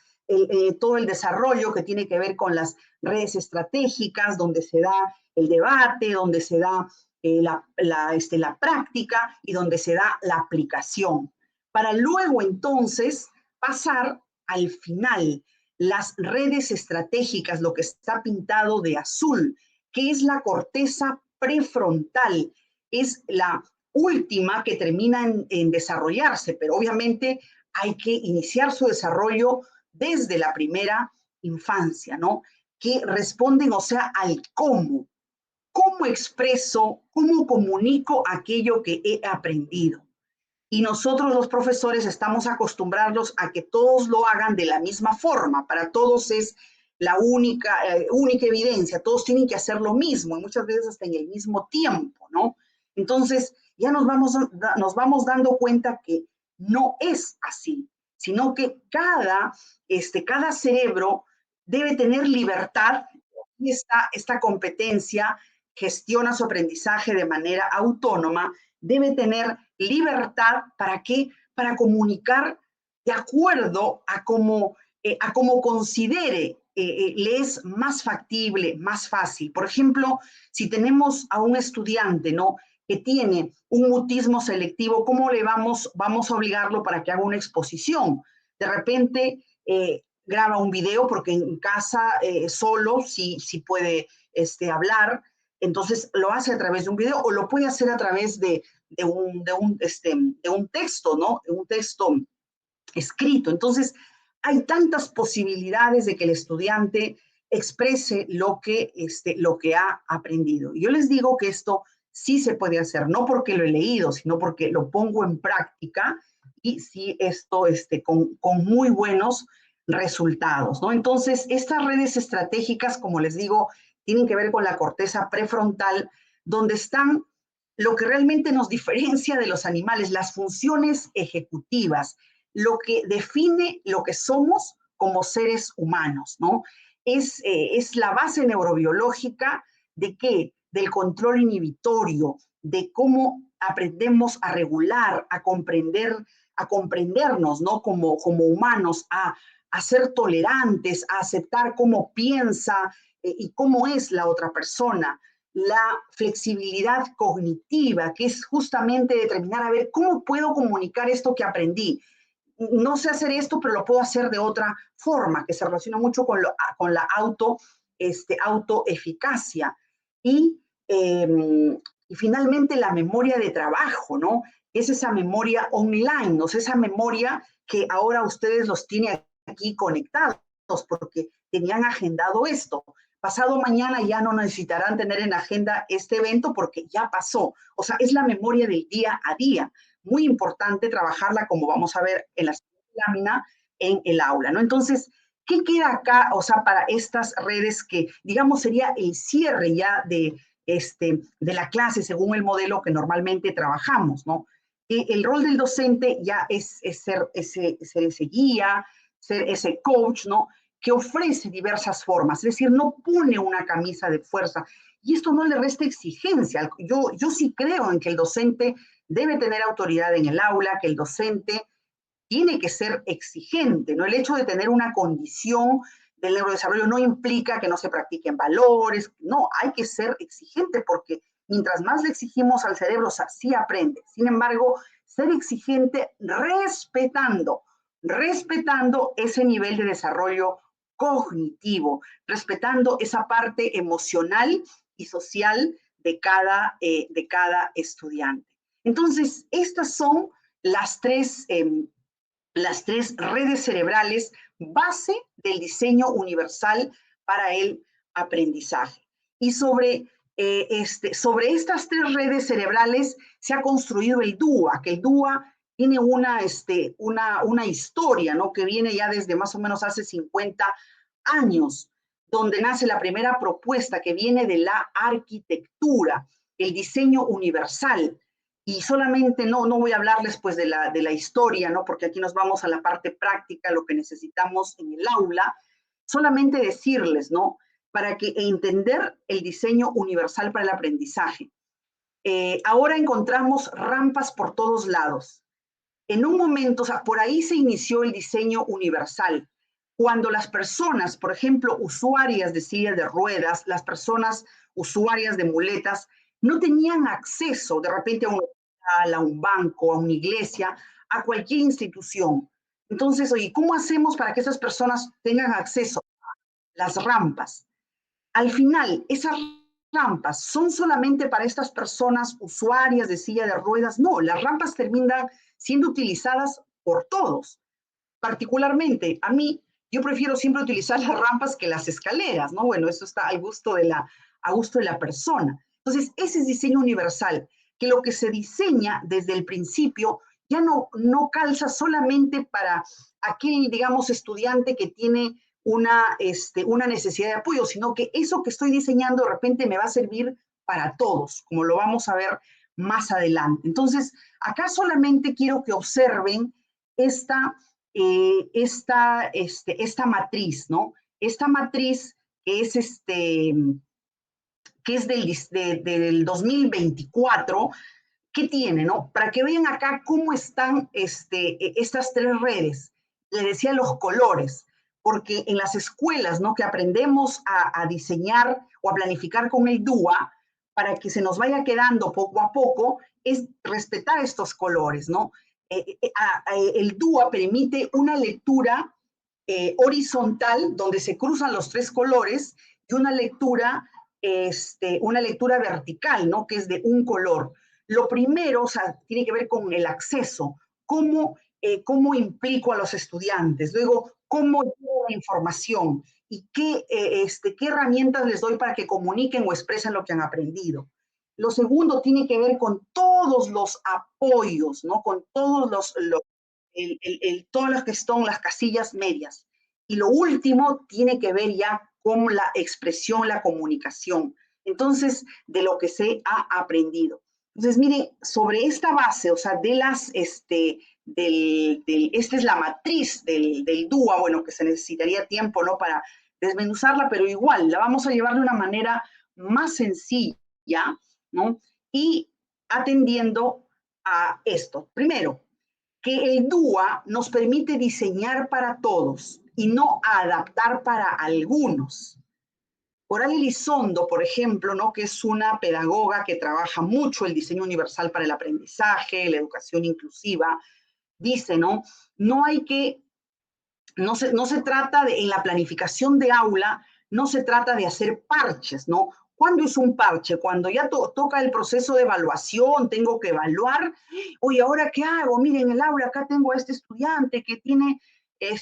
todo el desarrollo que tiene que ver con las redes estratégicas, donde se da el debate, donde se da la práctica y donde se da la aplicación. Para luego entonces pasar al final, las redes estratégicas, lo que está pintado de azul, que es la corteza prefrontal, es la última que termina en desarrollarse, pero obviamente hay que iniciar su desarrollo desde la primera infancia, ¿no? Que responden, o sea, al cómo. ¿Cómo expreso, cómo comunico aquello que he aprendido? Y nosotros los profesores estamos acostumbrados a que todos lo hagan de la misma forma. Para todos es la única evidencia, todos tienen que hacer lo mismo, y muchas veces hasta en el mismo tiempo, ¿no? Entonces, ya nos vamos dando cuenta que no es así, sino que cada cerebro debe tener libertad. Y esta competencia gestiona su aprendizaje de manera autónoma, debe tener libertad. ¿Para qué? Para comunicar de acuerdo a cómo considere le es más factible, más fácil. Por ejemplo, si tenemos a un estudiante, ¿no?, que tiene un mutismo selectivo, ¿cómo le vamos a obligarlo para que haga una exposición? De repente graba un video, porque en casa solo sí puede hablar, entonces lo hace a través de un video, o lo puede hacer a través de un texto, ¿no? Un texto escrito. Entonces, hay tantas posibilidades de que el estudiante exprese lo que ha aprendido. Y yo les digo que esto sí se puede hacer, no porque lo he leído, sino porque lo pongo en práctica y sí esto con muy buenos resultados, ¿no? Entonces, estas redes estratégicas, como les digo, tienen que ver con la corteza prefrontal, donde están lo que realmente nos diferencia de los animales, las funciones ejecutivas, lo que define lo que somos como seres humanos, ¿no? Es la base neurobiológica de qué, del control inhibitorio, de cómo aprendemos a regular, a comprendernos, ¿no? Como humanos, a ser tolerantes, a aceptar cómo piensa y cómo es la otra persona. La flexibilidad cognitiva, que es justamente determinar, a ver, ¿cómo puedo comunicar esto que aprendí? No sé hacer esto, pero lo puedo hacer de otra forma, que se relaciona mucho con la autoeficacia. Y finalmente la memoria de trabajo, ¿no? Es esa memoria online, o sea, esa memoria que ahora ustedes los tienen aquí conectados porque tenían agendado esto. Pasado mañana ya no necesitarán tener en agenda este evento porque ya pasó. O sea, es la memoria del día a día. Muy importante trabajarla, como vamos a ver en la siguiente lámina, en el aula, ¿no? Entonces, ¿qué queda acá, o sea, para estas redes que, digamos, sería el cierre ya de la clase según el modelo que normalmente trabajamos, ¿no? El rol del docente ya es ser ese guía, ser ese coach, ¿no? Que ofrece diversas formas, es decir, no pone una camisa de fuerza. Y esto no le resta exigencia. Yo sí creo en que el docente debe tener autoridad en el aula, que el docente tiene que ser exigente, ¿no? El hecho de tener una condición del neurodesarrollo no implica que no se practiquen valores, no, hay que ser exigente porque mientras más le exigimos al cerebro, o sea, sí aprende. Sin embargo, ser exigente respetando ese nivel de desarrollo cognitivo, respetando esa parte emocional y social de cada estudiante. Entonces, estas son las tres redes cerebrales base del diseño universal para el aprendizaje. Y sobre estas tres redes cerebrales se ha construido el DUA, que el DUA tiene una historia, ¿no? Que viene ya desde más o menos hace 50 años, donde nace la primera propuesta que viene de la arquitectura, el diseño universal. Y solamente no voy a hablarles pues de la historia, ¿no? Porque aquí nos vamos a la parte práctica, lo que necesitamos en el aula. Solamente decirles, ¿no? Para que entender el diseño universal para el aprendizaje. Ahora encontramos rampas por todos lados. En un momento, o sea, por ahí se inició el diseño universal. Cuando las personas, por ejemplo, usuarias de silla de ruedas, las personas usuarias de muletas, no tenían acceso de repente a un hospital, a un banco, a una iglesia, a cualquier institución. Entonces, oye, ¿cómo hacemos para que esas personas tengan acceso a las rampas? Al final, esas rampas son solamente para estas personas usuarias de silla de ruedas. No, las rampas terminan siendo utilizadas por todos. Particularmente, a mí, yo prefiero siempre utilizar las rampas que las escaleras, ¿no? Bueno, eso está a gusto de la persona. Entonces, ese es diseño universal, que lo que se diseña desde el principio ya no calza solamente para aquel, digamos, estudiante que tiene una necesidad de apoyo, sino que eso que estoy diseñando de repente me va a servir para todos, como lo vamos a ver más adelante. Entonces, acá solamente quiero que observen esta matriz, ¿no? Esta matriz que es del 2024, ¿qué tiene, no? Para que vean acá cómo están estas tres redes. Les decía los colores, porque en las escuelas, ¿no? Que aprendemos a diseñar o a planificar con el DUA, para que se nos vaya quedando poco a poco, es respetar estos colores, ¿no? El DUA permite una lectura horizontal, donde se cruzan los tres colores, y una lectura vertical, ¿no? Que es de un color. Lo primero, o sea, tiene que ver con el acceso, cómo implico a los estudiantes, luego cómo llevo la información y qué herramientas les doy para que comuniquen o expresen lo que han aprendido. Lo segundo tiene que ver con todos los apoyos, ¿no? Con todos los todas las que son las casillas medias. Y lo último tiene que ver ya con la expresión, la comunicación. Entonces, de lo que se ha aprendido. Entonces, miren, sobre esta base, o sea, de las, esta es la matriz del DUA, bueno, que se necesitaría tiempo, ¿no?, para desmenuzarla, pero igual, la vamos a llevar de una manera más sencilla, ¿no?, y atendiendo a esto. Primero, que el DUA nos permite diseñar para todos y no adaptar para algunos. Coral Elizondo, por ejemplo, ¿no?, que es una pedagoga que trabaja mucho el diseño universal para el aprendizaje, la educación inclusiva, dice, ¿no?, no se trata de, en la planificación de aula, no se trata de hacer parches, ¿no? ¿Cuándo es un parche? Cuando ya toca el proceso de evaluación, tengo que evaluar, oye, ¿ahora qué hago? Miren, en el aula acá tengo a este estudiante que tiene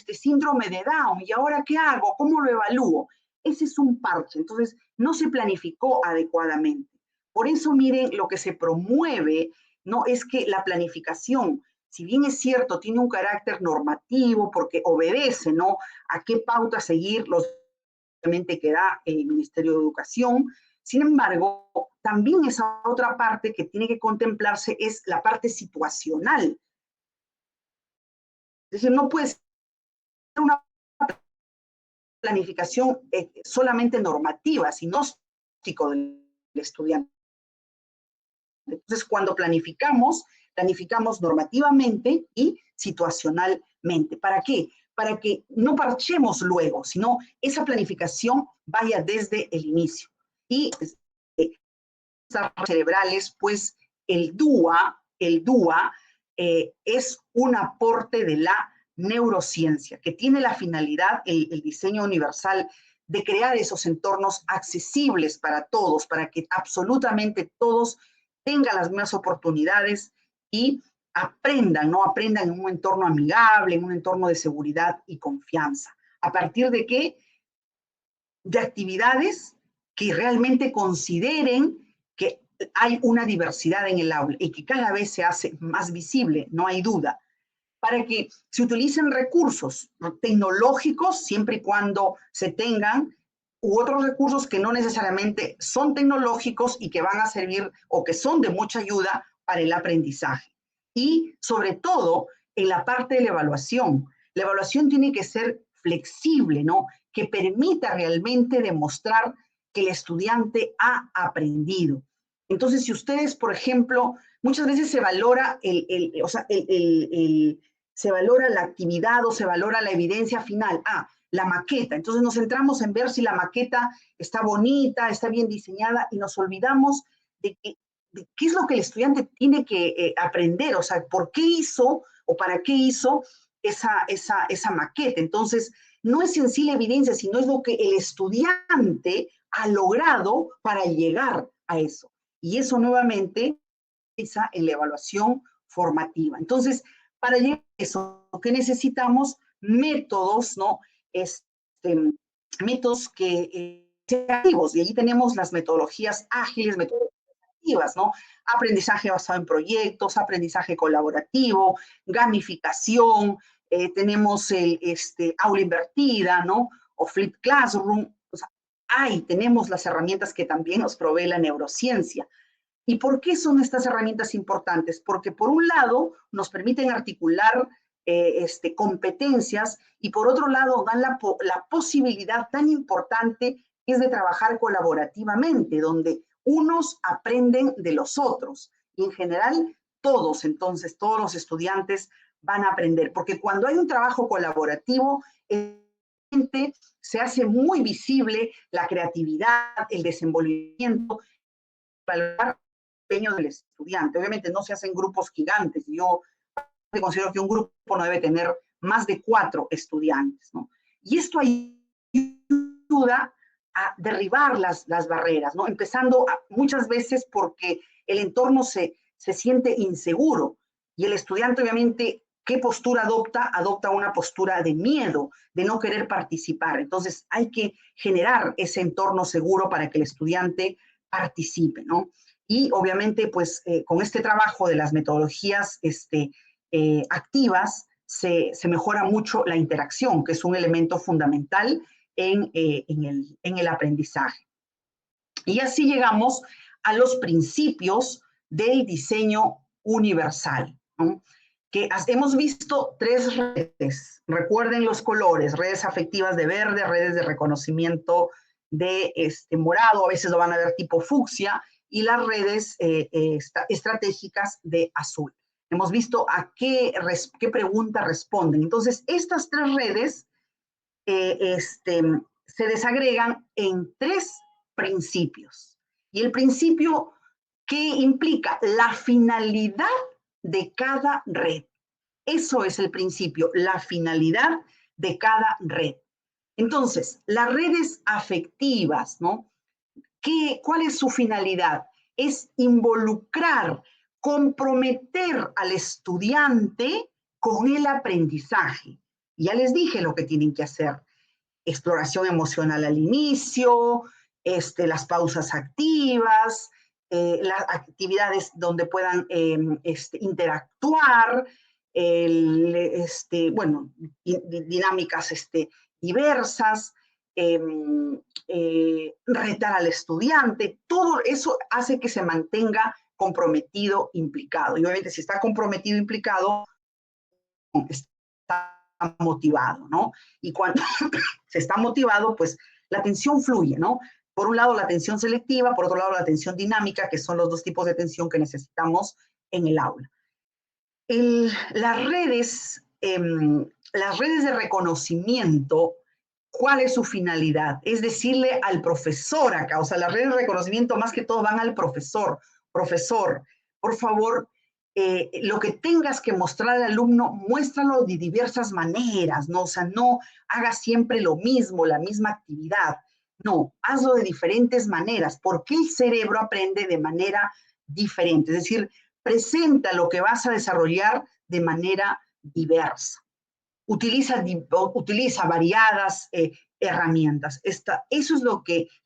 síndrome de Down, ¿y ahora qué hago? ¿Cómo lo evalúo? Ese es un parche, entonces no se planificó adecuadamente. Por eso, miren, lo que se promueve, ¿no?, es que la planificación, si bien es cierto, tiene un carácter normativo porque obedece, ¿no?, a qué pauta seguir que da el Ministerio de Educación. Sin embargo, también esa otra parte que tiene que contemplarse es la parte situacional. Es decir, no puede ser una planificación solamente normativa, sino del estudiante. Entonces, cuando planificamos normativamente y situacionalmente. ¿Para qué? Para que no parchemos luego, sino esa planificación vaya desde el inicio. Y cerebrales, pues el DUA es un aporte de la neurociencia, que tiene la finalidad, el diseño universal, de crear esos entornos accesibles para todos, para que absolutamente todos tengan las mismas oportunidades y aprendan, ¿no? Aprendan en un entorno amigable, en un entorno de seguridad y confianza. ¿A partir de qué? De actividades que realmente consideren que hay una diversidad en el aula y que cada vez se hace más visible, no hay duda, para que se utilicen recursos tecnológicos siempre y cuando se tengan, u otros recursos que no necesariamente son tecnológicos y que van a servir o que son de mucha ayuda para el aprendizaje. Y sobre todo en la parte de la evaluación. La evaluación tiene que ser flexible, ¿no?, que permita realmente demostrar que el estudiante ha aprendido. Entonces, si ustedes, por ejemplo, muchas veces se valora se valora la actividad o se valora la evidencia final. La maqueta. Entonces nos centramos en ver si la maqueta está bonita, está bien diseñada y nos olvidamos de qué es lo que el estudiante tiene que aprender, o sea, por qué hizo o para qué hizo esa maqueta. Entonces, no es en sí la evidencia, sino es lo que el estudiante ha logrado para llegar a eso. Y eso nuevamente empieza en la evaluación formativa. Entonces, para llegar a eso, ¿qué necesitamos? Métodos, ¿no? Métodos que sean activos. Y allí tenemos las metodologías ágiles, metodologías activas, ¿no? Aprendizaje basado en proyectos, aprendizaje colaborativo, gamificación, tenemos el aula invertida, ¿no? O Flip Classroom. O sea, tenemos las herramientas que también nos provee la neurociencia. ¿Y por qué son estas herramientas importantes? Porque por un lado nos permiten articular competencias y por otro lado dan la posibilidad tan importante que es de trabajar colaborativamente, donde unos aprenden de los otros y en general todos los estudiantes van a aprender, porque cuando hay un trabajo colaborativo, se hace muy visible la creatividad, el desenvolvimiento, el empeño del estudiante. Obviamente no se hacen grupos gigantes. Yo considero que un grupo no debe tener más de 4 estudiantes, ¿no? Y esto ayuda a derribar las barreras, ¿no? Empezando muchas veces porque el entorno se siente inseguro y el estudiante obviamente, ¿qué postura adopta? Adopta una postura de miedo, de no querer participar. Entonces hay que generar ese entorno seguro para que el estudiante participe, ¿no? Y obviamente, pues, con este trabajo de las metodologías activas, se mejora mucho la interacción, que es un elemento fundamental en el aprendizaje. Y así llegamos a los principios del diseño universal, ¿no? Que hemos visto 3 redes. Recuerden los colores: redes afectivas de verde, redes de reconocimiento de morado, a veces lo van a ver tipo fucsia, y las redes estratégicas de azul. Hemos visto a qué pregunta responden. Entonces, estas 3 redes se desagregan en 3 principios. Y el principio que implica la finalidad de cada red. Eso es el principio, la finalidad de cada red. Entonces, las redes afectivas, ¿no? ¿Cuál es su finalidad? Es involucrar, comprometer al estudiante con el aprendizaje. Ya les dije lo que tienen que hacer: exploración emocional al inicio, las pausas activas, las actividades donde puedan interactuar, bueno, dinámicas diversas, retar al estudiante. Todo eso hace que se mantenga comprometido, implicado. Y obviamente, si está comprometido, implicado, está motivado, ¿no? Y cuando se está motivado, pues la atención fluye, ¿no? Por un lado, la atención selectiva, por otro lado, la atención dinámica, que son los 2 tipos de atención que necesitamos en el aula. Las redes de reconocimiento, ¿cuál es su finalidad? Es decirle al profesor acá, o sea, las redes de reconocimiento más que todo van al profesor. Profesor, por favor, lo que tengas que mostrar al alumno, muéstralo de diversas maneras, ¿no? O sea, no hagas siempre lo mismo, la misma actividad. No, hazlo de diferentes maneras, porque el cerebro aprende de manera diferente. Es decir, presenta lo que vas a desarrollar de manera diversa. Utiliza variadas herramientas. Eso es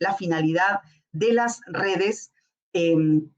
la finalidad de las redes del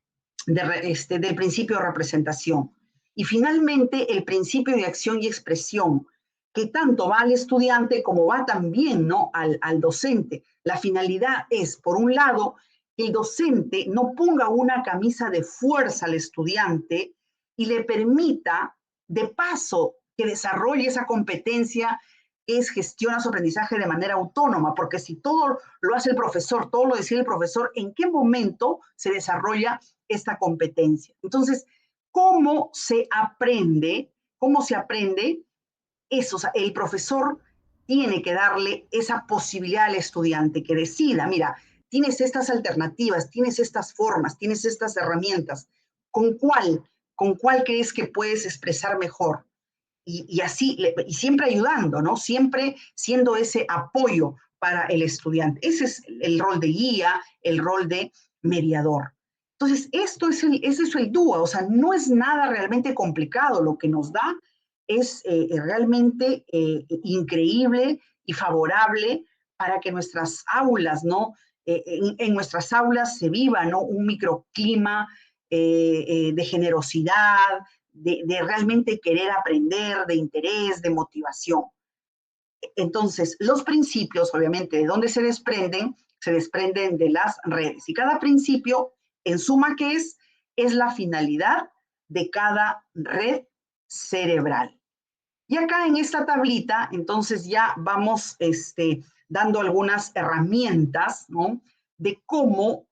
principio de representación. Y finalmente, el principio de acción y expresión, que tanto va al estudiante como va también, ¿no?, al docente. La finalidad es, por un lado, que el docente no ponga una camisa de fuerza al estudiante y le permita, de paso, que desarrolle esa competencia que es gestiona su aprendizaje de manera autónoma, porque si todo lo hace el profesor, todo lo decide el profesor, ¿en qué momento se desarrolla esta competencia? Entonces, ¿cómo se aprende? ¿Cómo se aprende eso? O sea, el profesor tiene que darle esa posibilidad al estudiante que decida: mira, tienes estas alternativas, tienes estas formas, tienes estas herramientas. ¿Con cuál crees que puedes expresar mejor? Y así, y siempre ayudando, ¿no? Siempre siendo ese apoyo para el estudiante. Ese es el rol de guía, el rol de mediador. Entonces, ese es el DUA, o sea, no es nada realmente complicado. Lo que nos da es realmente increíble y favorable para que nuestras aulas, ¿no? En nuestras aulas se viva, ¿no?, un microclima de generosidad, de realmente querer aprender, de interés, de motivación. Entonces, los principios, obviamente, ¿de dónde se desprenden? Se desprenden de las redes. Y cada principio, en suma, ¿qué es? Es la finalidad de cada red cerebral. Y acá en esta tablita, entonces ya vamos dando algunas herramientas, ¿no?, de cómo,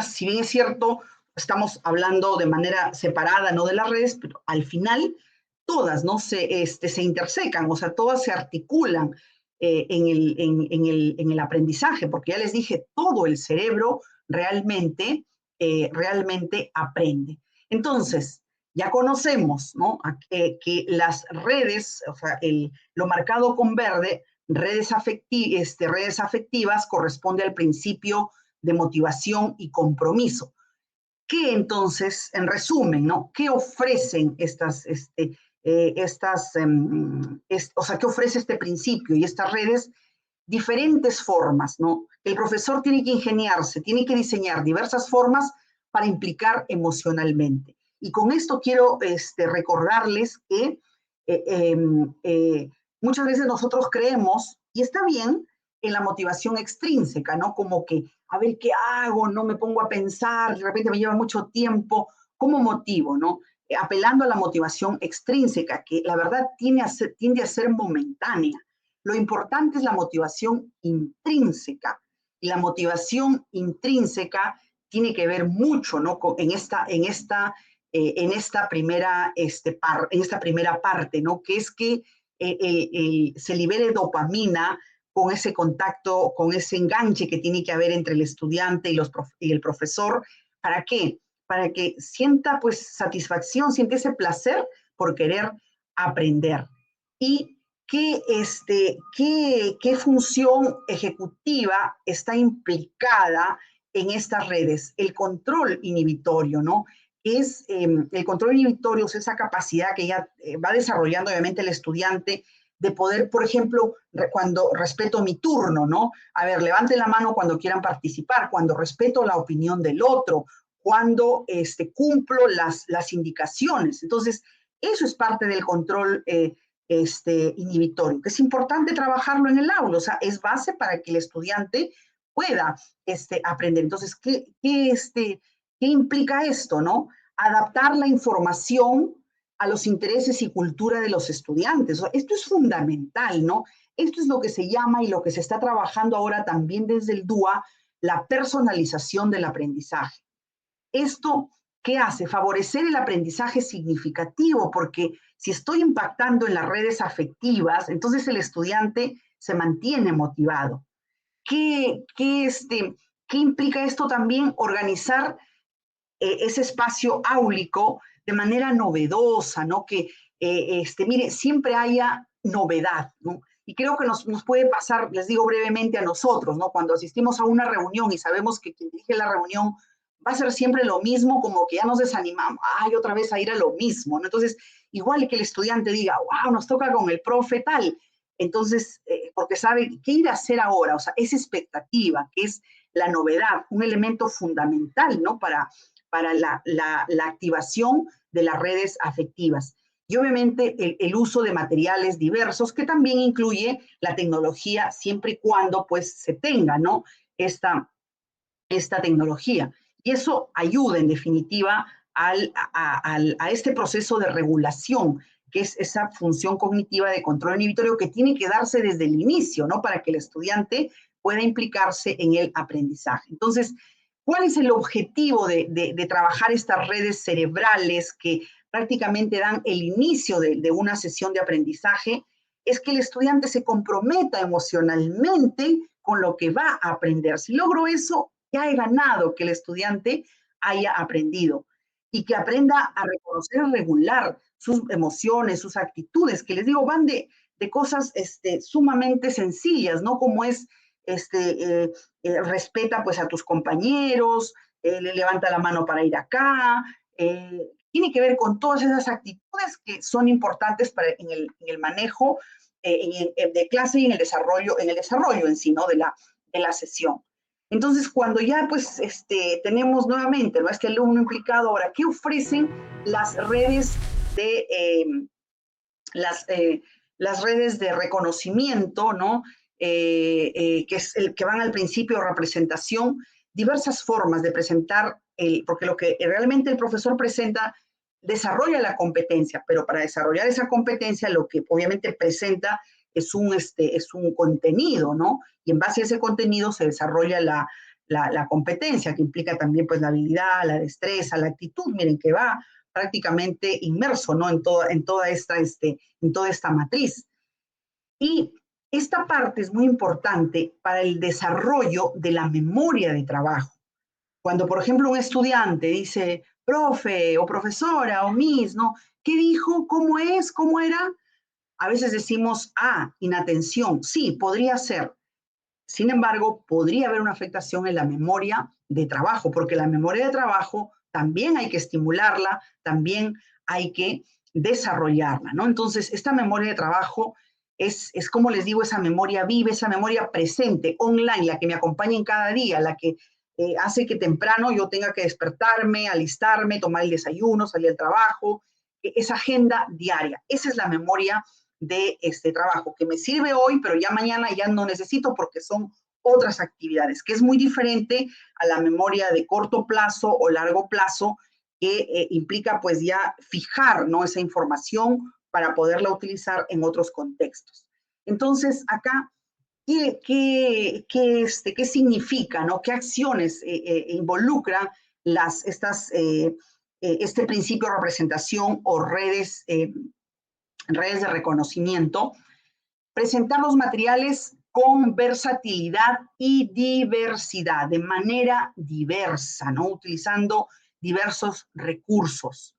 si bien es cierto, estamos hablando de manera separada, no de las redes, pero al final todas, ¿no?, se intersecan, o sea, todas se articulan en el aprendizaje, porque ya les dije, todo el cerebro realmente aprende. Entonces, ya conocemos, ¿no?, que las redes, o sea, lo marcado con verde, redes afectivas, corresponde al principio de motivación y compromiso. ¿Qué entonces, en resumen, ¿no?, qué ofrecen qué ofrece este principio y estas redes? Diferentes formas, ¿no? El profesor tiene que ingeniarse, tiene que diseñar diversas formas para implicar emocionalmente. Y con esto quiero recordarles que muchas veces nosotros creemos, y está bien, en la motivación extrínseca, ¿no? Como que, a ver, ¿qué hago? No me pongo a pensar, de repente me lleva mucho tiempo. ¿Cómo motivo, no? Apelando a la motivación extrínseca, que la verdad tiende a ser momentánea. Lo importante es la motivación intrínseca. Y la motivación intrínseca tiene que ver mucho, ¿no? En esta primera parte, ¿no? Que es que se libere dopamina con ese contacto, con ese enganche que tiene que haber entre el estudiante y el profesor. ¿Para qué? Para que sienta pues satisfacción, siente ese placer por querer aprender. Y qué función ejecutiva está implicada en estas redes. El control inhibitorio, ¿no? Es el control inhibitorio, es esa capacidad que ya va desarrollando obviamente el estudiante de poder, por ejemplo, cuando respeto mi turno, ¿no? A ver, levante la mano cuando quieran participar, cuando respeto la opinión del otro, cuando cumplo las indicaciones. Entonces, eso es parte del control inhibitorio, que es importante trabajarlo en el aula, o sea, es base para que el estudiante pueda aprender. Entonces, ¿qué implica esto, no? Adaptar la información a los intereses y cultura de los estudiantes. Esto es fundamental, ¿no? Esto es lo que se llama y lo que se está trabajando ahora también desde el DUA, la personalización del aprendizaje. ¿Esto qué hace? Favorecer el aprendizaje significativo, porque si estoy impactando en las redes afectivas, entonces el estudiante se mantiene motivado. ¿Qué implica esto también? Organizar ese espacio áulico de manera novedosa, ¿no? Que, mire, siempre haya novedad, ¿no? Y creo que nos puede pasar, les digo brevemente a nosotros, ¿no? Cuando asistimos a una reunión y sabemos que quien dirige la reunión va a ser siempre lo mismo, como que ya nos desanimamos, ay, otra vez a ir a lo mismo, ¿no? Entonces, igual que el estudiante diga, wow, nos toca con el profe tal, entonces, porque sabe qué ir a hacer ahora, o sea, esa expectativa, que es la novedad, un elemento fundamental, ¿no? Para la activación de las redes afectivas. Y obviamente el uso de materiales diversos, que también incluye la tecnología, siempre y cuando pues se tenga, ¿no? Esta tecnología. Y eso ayuda en definitiva a este proceso de regulación, que es esa función cognitiva de control inhibitorio que tiene que darse desde el inicio, ¿no? Para que el estudiante pueda implicarse en el aprendizaje. Entonces, ¿cuál es el objetivo de trabajar estas redes cerebrales que prácticamente dan el inicio de una sesión de aprendizaje? Es que el estudiante se comprometa emocionalmente con lo que va a aprender. Si logro eso, ya he ganado que el estudiante haya aprendido y que aprenda a reconocer y regular sus emociones, sus actitudes, que les digo, van de cosas sumamente sencillas, ¿no? Como es respeta pues a tus compañeros, le levanta la mano para ir acá, tiene que ver con todas esas actitudes que son importantes en el manejo de clase y en el desarrollo en sí, ¿no? de la sesión. Entonces, cuando ya pues tenemos nuevamente, ¿no? Este alumno implicado, ahora, ¿qué ofrecen las redes las redes de reconocimiento, ¿no? Que es el que van al principio de representación, diversas formas de presentar, porque lo que realmente el profesor presenta desarrolla la competencia, pero para desarrollar esa competencia lo que obviamente presenta es un contenido, ¿no? Y en base a ese contenido se desarrolla la competencia, que implica también pues la habilidad, la destreza, la actitud, miren, que va prácticamente inmerso, ¿no? En toda esta matriz. Y esta parte es muy importante para el desarrollo de la memoria de trabajo. Cuando, por ejemplo, un estudiante dice, profe o profesora o miss, ¿no? ¿Qué dijo? ¿Cómo es? ¿Cómo era? A veces decimos, inatención. Sí, podría ser. Sin embargo, podría haber una afectación en la memoria de trabajo, porque la memoria de trabajo también hay que estimularla, también hay que desarrollarla, ¿no? Entonces, esta memoria de trabajo es como les digo, esa memoria viva, esa memoria presente, online, la que me acompaña en cada día, la que hace que temprano yo tenga que despertarme, alistarme, tomar el desayuno, salir al trabajo, esa agenda diaria. Esa es la memoria de este trabajo, que me sirve hoy, pero ya mañana ya no necesito porque son otras actividades, que es muy diferente a la memoria de corto plazo o largo plazo, que implica pues ya fijar, ¿no?, esa información para poderla utilizar en otros contextos. Entonces, acá, ¿qué significa, ¿no? ¿Qué acciones involucran este principio de representación o redes de reconocimiento? Presentar los materiales con versatilidad y diversidad, de manera diversa, ¿no? Utilizando diversos recursos.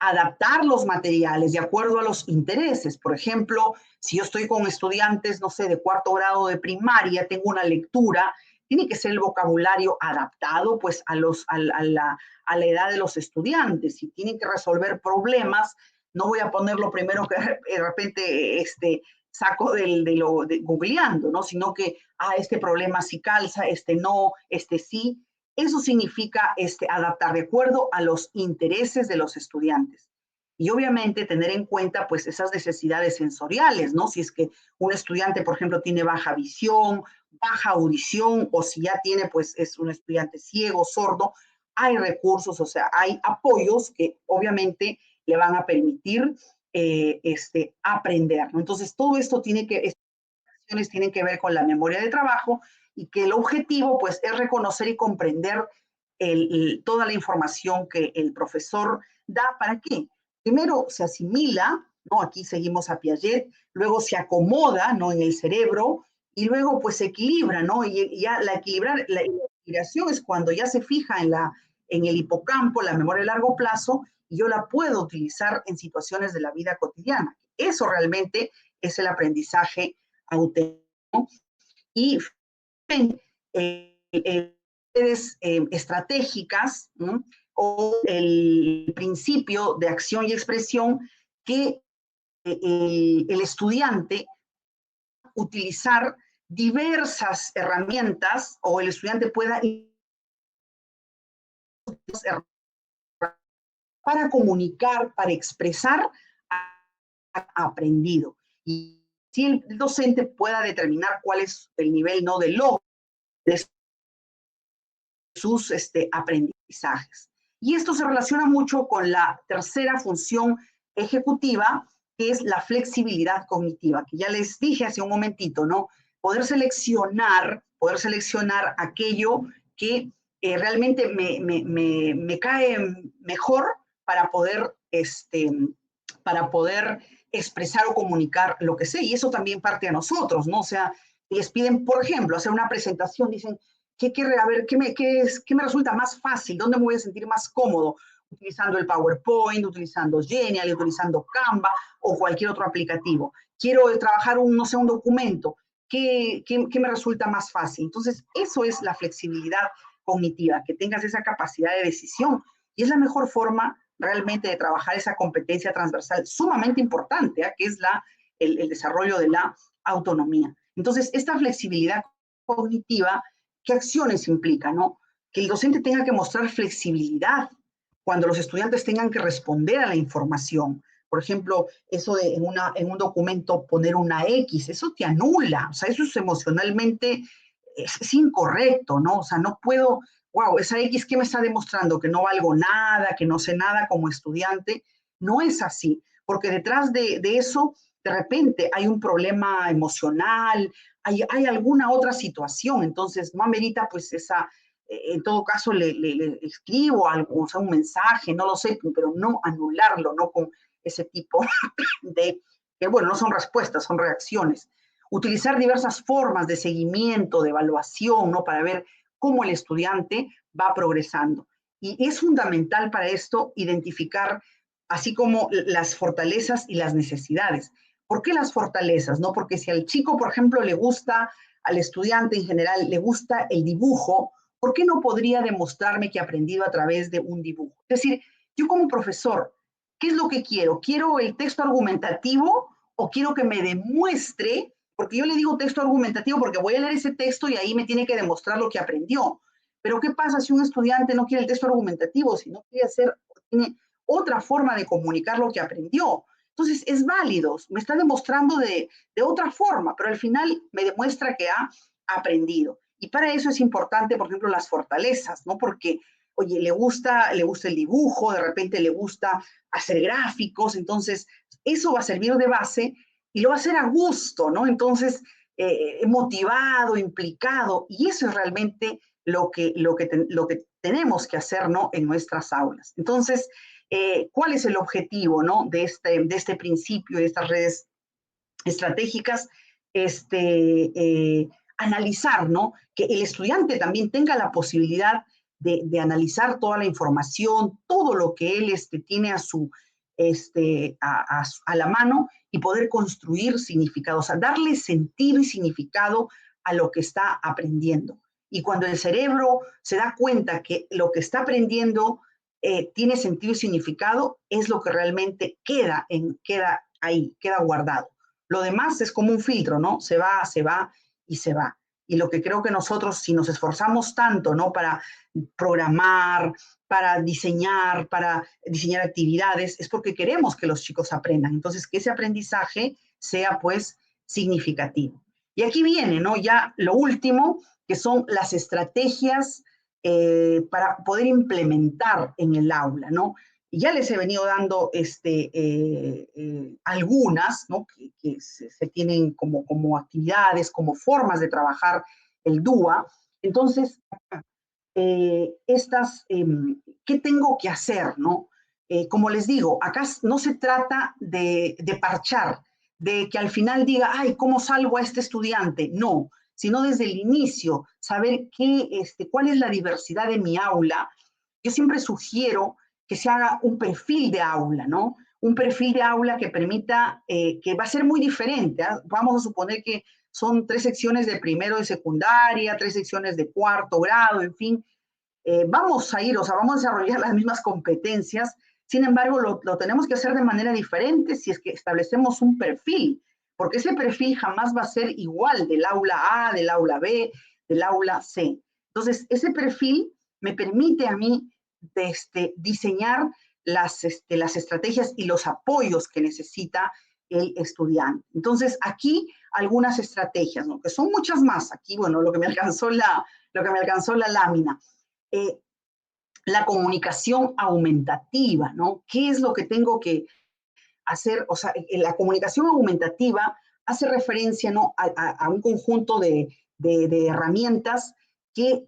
Adaptar los materiales de acuerdo a los intereses. Por ejemplo, si yo estoy con estudiantes, no sé, de cuarto grado de primaria, tengo una lectura, tiene que ser el vocabulario adaptado pues a la edad de los estudiantes. Si tienen que resolver problemas, no voy a poner lo primero que de repente saco googleando, ¿no? Sino que, este problema sí calza, este no, este sí. Eso significa adaptar de acuerdo a los intereses de los estudiantes. Y obviamente tener en cuenta pues esas necesidades sensoriales, ¿no? Si es que un estudiante, por ejemplo, tiene baja visión, baja audición, o si ya tiene, pues es un estudiante ciego, sordo, hay recursos, o sea, hay apoyos que obviamente le van a permitir aprender, ¿no? Entonces, todo esto estas acciones tienen que ver con la memoria de trabajo, y que el objetivo pues es reconocer y comprender toda la información que el profesor da. ¿Para qué? Primero se asimila, ¿no? Aquí seguimos a Piaget, luego se acomoda, ¿no?, en el cerebro, y luego pues se equilibra, ¿no? Y ya la equilibración es cuando ya se fija en el hipocampo, la memoria a largo plazo, y yo la puedo utilizar en situaciones de la vida cotidiana. Eso realmente es el aprendizaje auténtico. Y redes estratégicas, ¿no?, o el principio de acción y expresión, que el estudiante utilizar diversas herramientas, o el estudiante pueda para comunicar, para expresar aprendido. Y si el docente pueda determinar cuál es el nivel, ¿no?, de logro de sus aprendizajes. Y esto se relaciona mucho con la tercera función ejecutiva, que es la flexibilidad cognitiva, que ya les dije hace un momentito, ¿no? Poder seleccionar aquello que realmente me cae mejor para poder expresar o comunicar lo que sé. Y eso también parte a nosotros, ¿no? O sea, les piden, por ejemplo, hacer una presentación, dicen, a ver, ¿qué me resulta más fácil? ¿Dónde me voy a sentir más cómodo? Utilizando el PowerPoint, utilizando Genial, utilizando Canva o cualquier otro aplicativo. Quiero trabajar un documento. ¿Qué me resulta más fácil? Entonces, eso es la flexibilidad cognitiva, que tengas esa capacidad de decisión. Y es la mejor forma realmente de trabajar esa competencia transversal sumamente importante, que es el desarrollo de la autonomía. Entonces, esta flexibilidad cognitiva, ¿qué acciones implica, no? Que el docente tenga que mostrar flexibilidad cuando los estudiantes tengan que responder a la información. Por ejemplo, eso de en un documento poner una X, eso te anula, o sea, eso es emocionalmente, es incorrecto, ¿no? O sea, no puedo, wow, esa X, ¿qué me está demostrando? Que no valgo nada, que no sé nada como estudiante. No es así, porque detrás de eso, de repente hay un problema emocional, hay alguna otra situación. Entonces no amerita pues en todo caso le escribo algo, o sea, un mensaje, no lo sé, pero no anularlo, ¿no?, con ese tipo que bueno, no son respuestas, son reacciones. Utilizar diversas formas de seguimiento, de evaluación, ¿no?, para ver cómo el estudiante va progresando. Y es fundamental para esto identificar así como las fortalezas y las necesidades. ¿Por qué las fortalezas? ¿No? Porque si al chico, por ejemplo, le gusta, al estudiante en general, le gusta el dibujo, ¿por qué no podría demostrarme que ha aprendido a través de un dibujo? Es decir, yo como profesor, ¿qué es lo que quiero? ¿Quiero el texto argumentativo o quiero que me demuestre? Porque yo le digo texto argumentativo porque voy a leer ese texto y ahí me tiene que demostrar lo que aprendió. Pero ¿qué pasa si un estudiante no quiere el texto argumentativo, si no quiere tiene otra forma de comunicar lo que aprendió? Entonces es válido, me está demostrando de otra forma, pero al final me demuestra que ha aprendido. Y para eso es importante, por ejemplo, las fortalezas, ¿no? Porque, oye, le gusta el dibujo, de repente le gusta hacer gráficos, entonces eso va a servir de base y lo va a hacer a gusto, ¿no? Entonces, motivado, implicado, y eso es realmente lo que tenemos que hacer, ¿no? En nuestras aulas. Entonces, ¿cuál es el objetivo, ¿no? de este principio, de estas redes estratégicas? Analizar, ¿no? Que el estudiante también tenga la posibilidad de analizar toda la información, todo lo que él tiene a la mano y poder construir significados, o sea, darle sentido y significado a lo que está aprendiendo. Y cuando el cerebro se da cuenta que lo que está aprendiendo tiene sentido y significado, es lo que realmente queda ahí, queda guardado. Lo demás es como un filtro, ¿no? Se va y se va. Y lo que creo que nosotros, si nos esforzamos tanto, ¿no? Para programar, para diseñar actividades, es porque queremos que los chicos aprendan. Entonces, que ese aprendizaje sea, pues, significativo. Y aquí viene, ¿no? Ya lo último, que son las estrategias para poder implementar en el aula, ¿no? Y ya les he venido dando algunas, ¿no? que se tienen como actividades, como formas de trabajar el DUA. Entonces, ¿qué tengo que hacer, no? Como les digo, acá no se trata de parchar, de que al final diga, ay, ¿cómo salvo a este estudiante? No, sino desde el inicio, saber cuál es la diversidad de mi aula. Yo siempre sugiero que se haga un perfil de aula, ¿no? Un perfil de aula que permita, que va a ser muy diferente, ¿eh? Vamos a suponer que son 3 secciones de primero de secundaria, 3 secciones de cuarto grado, en fin. Vamos a desarrollar las mismas competencias, sin embargo, lo tenemos que hacer de manera diferente si es que establecemos un perfil, porque ese perfil jamás va a ser igual del aula A, del aula B, del aula C. Entonces, ese perfil me permite a mí diseñar las estrategias y los apoyos que necesita el estudiante. Entonces, aquí algunas estrategias, ¿no? Que son muchas más. Aquí, bueno, lo que me alcanzó la lámina. La comunicación aumentativa, ¿no? ¿Qué es lo que tengo que hacer? O sea, la comunicación aumentativa hace referencia, ¿no? a un conjunto de herramientas que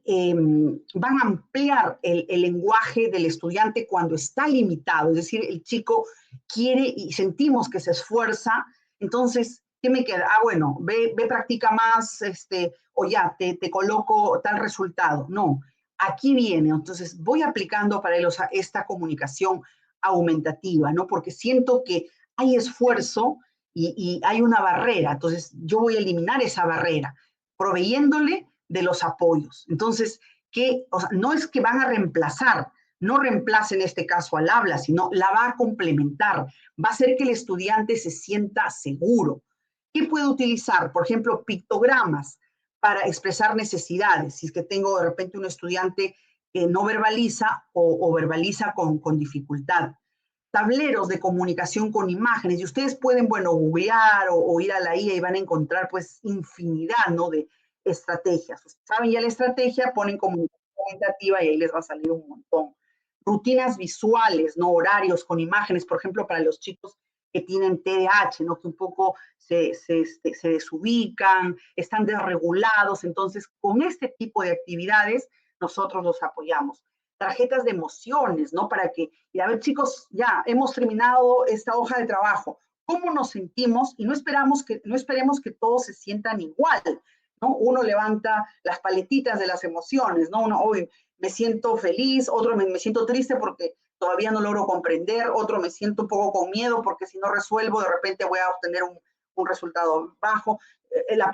van a ampliar el lenguaje del estudiante cuando está limitado, es decir, el chico quiere y sentimos que se esfuerza, entonces, ¿qué me queda? Ah, bueno, ve practica más, o ya, te coloco tal resultado. No, aquí viene, entonces voy aplicando para ellos esta comunicación aumentativa, ¿no? Porque siento que hay esfuerzo y hay una barrera, entonces yo voy a eliminar esa barrera, proveyéndole de los apoyos. Entonces, o sea, no es que van a reemplazar, no reemplace en este caso al habla, sino la va a complementar, va a hacer que el estudiante se sienta seguro. ¿Qué puedo utilizar? Por ejemplo, pictogramas para expresar necesidades. Si es que tengo de repente un estudiante que no verbaliza o verbaliza con dificultad. Tableros de comunicación con imágenes. Y ustedes pueden, bueno, googlear o ir a la IA y van a encontrar pues infinidad, ¿no? de estrategias. Saben ya la estrategia, ponen comunicación aumentativa y ahí les va a salir un montón. Rutinas visuales, ¿no? Horarios con imágenes, por ejemplo, para los chicos que tienen TDAH, ¿no? Que un poco se desubican, están desregulados. Entonces, con este tipo de actividades, nosotros los apoyamos. Tarjetas de emociones, ¿no? Para que, y a ver, chicos, ya hemos terminado esta hoja de trabajo. ¿Cómo nos sentimos? Y no esperemos que todos se sientan igual, ¿no? Uno levanta las paletitas de las emociones, ¿no? Uno, hoy me siento feliz, otro me siento triste porque todavía no logro comprender, otro me siento un poco con miedo porque si no resuelvo, de repente voy a obtener un resultado bajo. La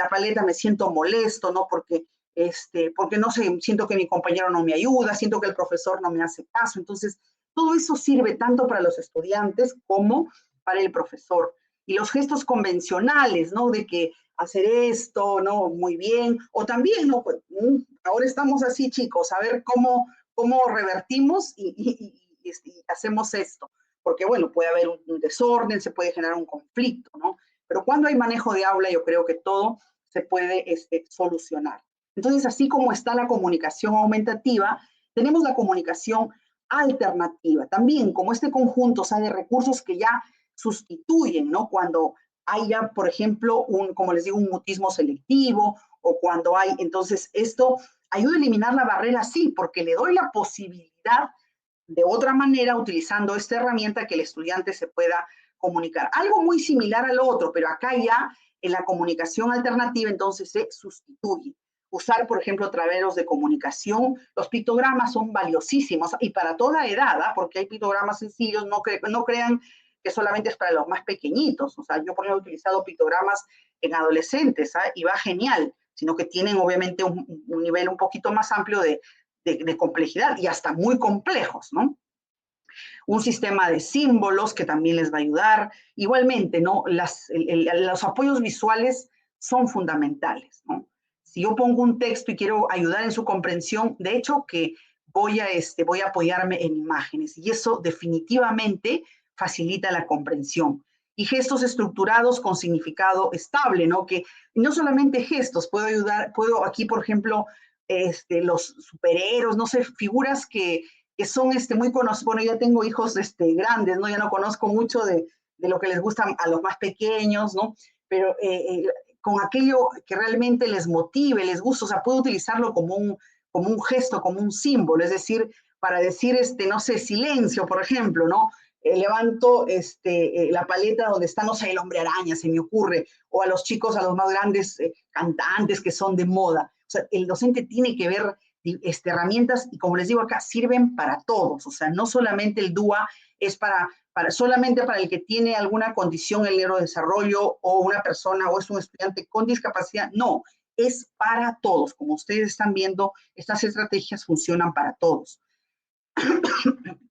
paleta me siento molesto, ¿no? Porque no sé, siento que mi compañero no me ayuda, siento que el profesor no me hace caso. Entonces, todo eso sirve tanto para los estudiantes como para el profesor. Y los gestos convencionales, ¿no? De que hacer esto, ¿no? Muy bien. O también, ¿no? Pues, ahora estamos así, chicos, a ver cómo revertimos y hacemos esto. Porque, bueno, puede haber un desorden, se puede generar un conflicto, ¿no? Pero cuando hay manejo de aula, yo creo que todo se puede solucionar. Entonces, así como está la comunicación aumentativa, tenemos la comunicación alternativa. También, como este conjunto, o sea, de recursos que ya sustituyen, ¿no? Cuando hay ya, por ejemplo, como les digo, un mutismo selectivo, o cuando hay, entonces esto ayuda a eliminar la barrera, sí, porque le doy la posibilidad de otra manera, utilizando esta herramienta, que el estudiante se pueda comunicar. Algo muy similar al otro, pero acá ya en la comunicación alternativa entonces se sustituye. Usar, por ejemplo, traveros de comunicación. Los pictogramas son valiosísimos y para toda edad, ¿eh? Porque hay pictogramas sencillos, no crean que solamente es para los más pequeñitos. O sea, yo por ejemplo he utilizado pictogramas en adolescentes, ¿eh? Y va genial, sino que tienen obviamente un nivel un poquito más amplio de complejidad y hasta muy complejos, ¿no? Un sistema de símbolos que también les va a ayudar. Igualmente, ¿no? Los apoyos visuales son fundamentales, ¿no? Si yo pongo un texto y quiero ayudar en su comprensión, de hecho que voy a apoyarme en imágenes y eso definitivamente facilita la comprensión. Y gestos estructurados con significado estable, ¿no? Que no solamente gestos, puedo aquí, por ejemplo, los superhéroes, no sé, figuras que son muy conocidos. Bueno, ya tengo hijos grandes, ¿no? Ya no conozco mucho de lo que les gusta a los más pequeños, ¿no? Pero con aquello que realmente les motive, les gusta, o sea, puedo utilizarlo como un gesto, como un símbolo, es decir, para decir, no sé, silencio, por ejemplo, ¿no? Levanto la paleta donde está, no sé, el hombre araña, se me ocurre, o a los chicos, a los más grandes cantantes que son de moda. O sea, el docente tiene que ver herramientas y, como les digo acá, sirven para todos. O sea, no solamente el DUA es solamente para el que tiene alguna condición en el neurodesarrollo o una persona o es un estudiante con discapacidad. No, es para todos. Como ustedes están viendo, estas estrategias funcionan para todos.